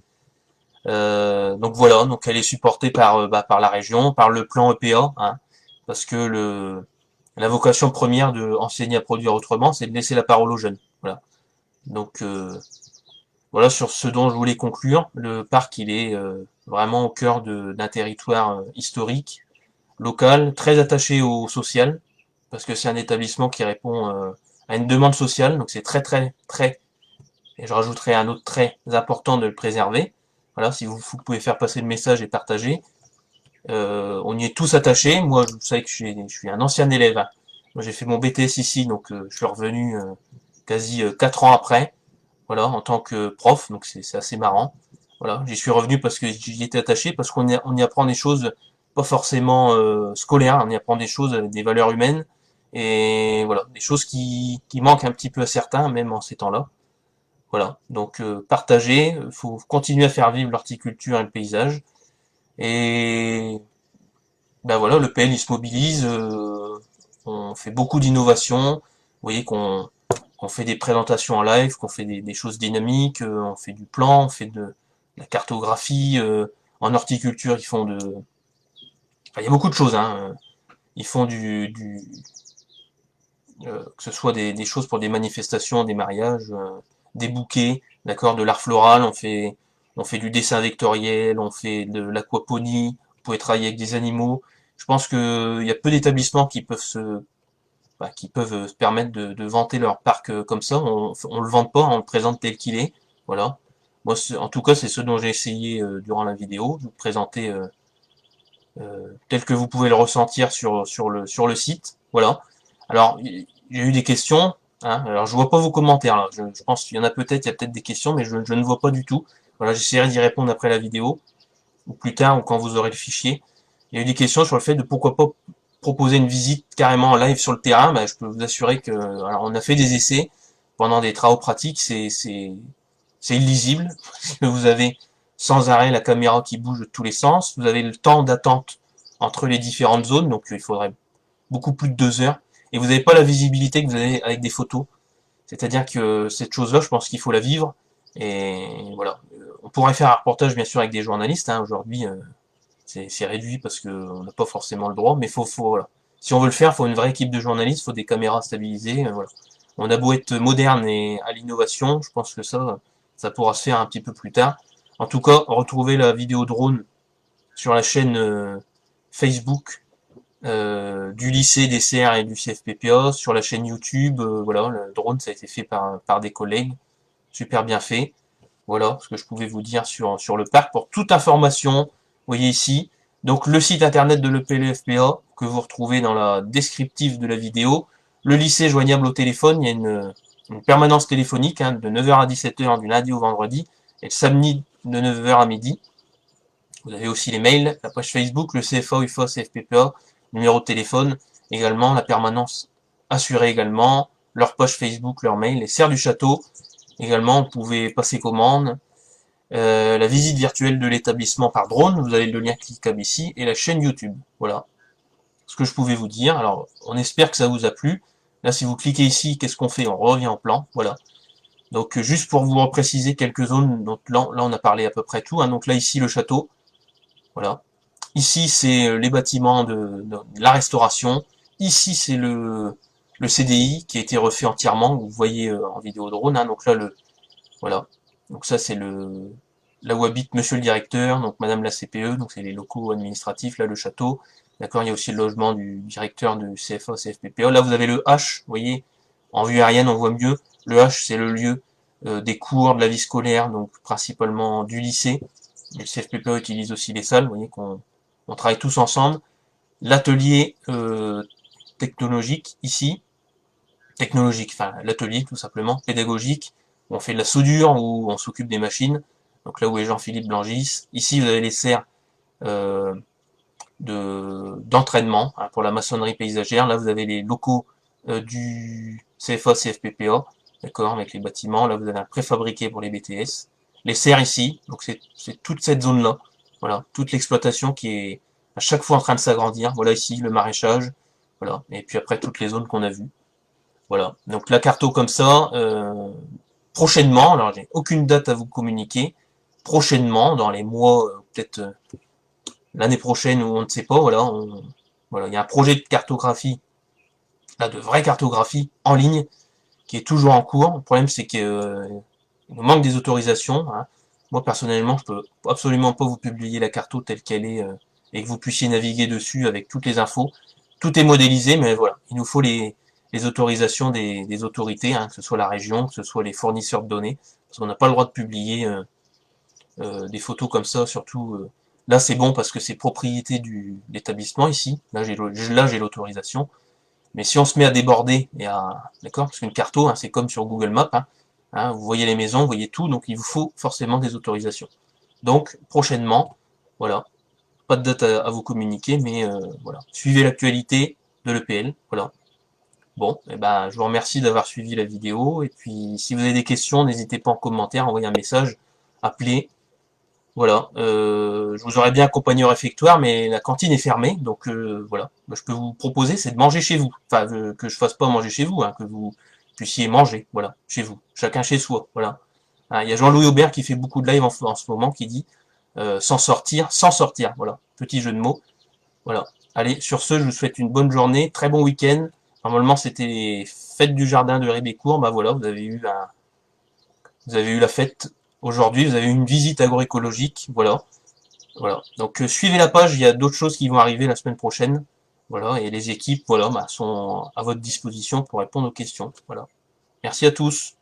Donc voilà, donc elle est supportée par la région, par le plan EPA, hein, parce que la vocation première de enseigner à produire autrement, c'est de laisser la parole aux jeunes. Voilà. Donc voilà sur ce dont je voulais conclure. Le parc, il est vraiment au cœur d'un territoire historique, local, très attaché au social, parce que c'est un établissement qui répond à une demande sociale, donc c'est très, et je rajouterai un autre très important de le préserver. Voilà, si vous pouvez faire passer le message et partager. On y est tous attachés. Moi, vous savez que je suis un ancien élève, hein. Moi, j'ai fait mon BTS ici, donc je suis revenu quasi 4 ans après, voilà, en tant que prof, donc c'est assez marrant. Voilà, j'y suis revenu parce que j'y étais attaché, parce on y apprend des choses pas forcément scolaires, on y apprend des choses, des valeurs humaines, et voilà, des choses qui manquent un petit peu à certains, même en ces temps-là. Voilà, donc partager, faut continuer à faire vivre l'horticulture et le paysage. Et ben voilà, le PL il se mobilise, on fait beaucoup d'innovations. Vous voyez qu'on fait des présentations en live, qu'on fait des choses dynamiques, on fait du plan, on fait de la cartographie, en horticulture ils font enfin, il y a beaucoup de choses, hein. Ils font que ce soit des choses pour des manifestations, des mariages, des bouquets, d'accord, de l'art floral, on fait du dessin vectoriel, on fait de l'aquaponie, pouvez travailler avec des animaux. Je pense que il y a peu d'établissements qui peuvent se permettre de vanter leur parc comme ça. On le vante pas, on le présente tel qu'il est. Voilà. Moi, en tout cas, c'est ce dont j'ai essayé durant la vidéo, de vous présenter tel que vous pouvez le ressentir sur le site. Voilà. Alors, il y a eu des questions. Hein. Alors, je vois pas vos commentaires là. Je pense qu'il y en a peut-être, il y a peut-être des questions, mais je ne vois pas du tout. Voilà, j'essaierai d'y répondre après la vidéo, ou plus tard, ou quand vous aurez le fichier. Il y a eu des questions sur le fait de pourquoi pas proposer une visite carrément en live sur le terrain. Ben, je peux vous assurer que, alors, on a fait des essais pendant des travaux pratiques, c'est illisible, parce que vous avez sans arrêt la caméra qui bouge de tous les sens, vous avez le temps d'attente entre les différentes zones, donc il faudrait beaucoup plus de 2 heures, et vous n'avez pas la visibilité que vous avez avec des photos. C'est-à-dire que cette chose-là, je pense qu'il faut la vivre, et voilà. On pourrait faire un reportage, bien sûr, avec des journalistes, hein. Aujourd'hui, c'est réduit parce qu'on n'a pas forcément le droit, mais voilà. Si on veut le faire, il faut une vraie équipe de journalistes, il faut des caméras stabilisées, voilà. On a beau être moderne et à l'innovation, je pense que ça pourra se faire un petit peu plus tard. En tout cas, retrouvez la vidéo drone sur la chaîne Facebook du lycée des CR et du CFPPA, sur la chaîne YouTube, voilà, le drone ça a été fait par des collègues, super bien fait. Voilà ce que je pouvais vous dire sur le parc. Pour toute information, vous voyez ici, donc le site internet de l'EPLFPA que vous retrouvez dans la descriptive de la vidéo, le lycée joignable au téléphone, il y a une permanence téléphonique hein, de 9h à 17h du lundi au vendredi, et le samedi de 9h à midi. Vous avez aussi les mails, la page Facebook, le CFA, UFA, CFPPA, numéro de téléphone, également la permanence assurée également, leur page Facebook, leur mail, les serres du château, également vous pouvez passer commande, la visite virtuelle de l'établissement par drone, vous avez le lien cliquable ici, et la chaîne YouTube. Voilà ce que je pouvais vous dire. Alors, on espère que ça vous a plu. Là, si vous cliquez ici, qu'est-ce qu'on fait? On revient en plan, voilà. Donc, juste pour vous repréciser quelques zones, donc là, on a parlé à peu près tout. Hein. Donc là, ici, le château, voilà. Ici, c'est les bâtiments de la restauration. Ici, c'est le CDI qui a été refait entièrement. Vous voyez en vidéo drone. Hein. Donc là, voilà. Donc ça, c'est là où habite monsieur le directeur, donc madame la CPE, donc c'est les locaux administratifs, là, le château. D'accord, il y a aussi le logement du directeur du CFA, CFPPA. Là, vous avez le H, vous voyez, en vue aérienne, on voit mieux. Le H, c'est le lieu des cours, de la vie scolaire, donc principalement du lycée. Et le CFPPA utilise aussi les salles, vous voyez qu'on travaille tous ensemble. L'atelier technologique, ici, technologique, enfin l'atelier tout simplement, pédagogique, où on fait de la soudure, où on s'occupe des machines, donc là où est Jean-Philippe Blangis. Ici, vous avez les serres d'entraînement hein, pour la maçonnerie paysagère. Là, vous avez les locaux du CFA, CFPPA, d'accord, avec les bâtiments. Là, vous avez un préfabriqué pour les BTS. Les serres ici, donc c'est toute cette zone-là. Voilà, toute l'exploitation qui est à chaque fois en train de s'agrandir. Voilà ici, le maraîchage. Voilà, et puis après, toutes les zones qu'on a vues. Voilà, donc la carto comme ça, prochainement, alors j'ai aucune date à vous communiquer, prochainement, dans les mois, peut-être l'année prochaine ou on ne sait pas, voilà, voilà, il y a un projet de cartographie, là, de vraie cartographie en ligne, qui est toujours en cours. Le problème c'est qu'il nous manque des autorisations. Hein. Moi personnellement, je peux absolument pas vous publier la carto telle qu'elle est et que vous puissiez naviguer dessus avec toutes les infos. Tout est modélisé, mais voilà, il nous faut les autorisations des autorités, hein, que ce soit la région, que ce soit les fournisseurs de données, parce qu'on n'a pas le droit de publier des photos comme ça, surtout là c'est bon parce que c'est propriété de l'établissement ici, là j'ai l'autorisation, mais si on se met à déborder, d'accord, parce qu'une carto, hein, c'est comme sur Google Maps, hein, vous voyez les maisons, vous voyez tout, donc il vous faut forcément des autorisations. Donc prochainement, voilà, pas de date à vous communiquer, mais voilà, suivez l'actualité de l'EPL, voilà. Bon, eh ben, je vous remercie d'avoir suivi la vidéo, et puis si vous avez des questions, n'hésitez pas en commentaire, envoyez un message, appelez, voilà. Je vous aurais bien accompagné au réfectoire, mais la cantine est fermée, donc voilà. Je peux vous proposer, c'est de manger chez vous, enfin, que je fasse pas manger chez vous, hein, que vous puissiez manger, voilà, chez vous, chacun chez soi, voilà. Hein, il y a Jean-Louis Aubert qui fait beaucoup de live en ce moment, qui dit sans sortir, voilà, petit jeu de mots, voilà. Allez, sur ce, je vous souhaite une bonne journée, très bon week-end. Normalement, c'était les fêtes du jardin de Rébécourt. Bah voilà, vous avez eu la fête aujourd'hui. Vous avez eu une visite agroécologique. Voilà. Voilà. Donc suivez la page, il y a d'autres choses qui vont arriver la semaine prochaine. Voilà, et les équipes, voilà, bah, sont à votre disposition pour répondre aux questions. Voilà. Merci à tous.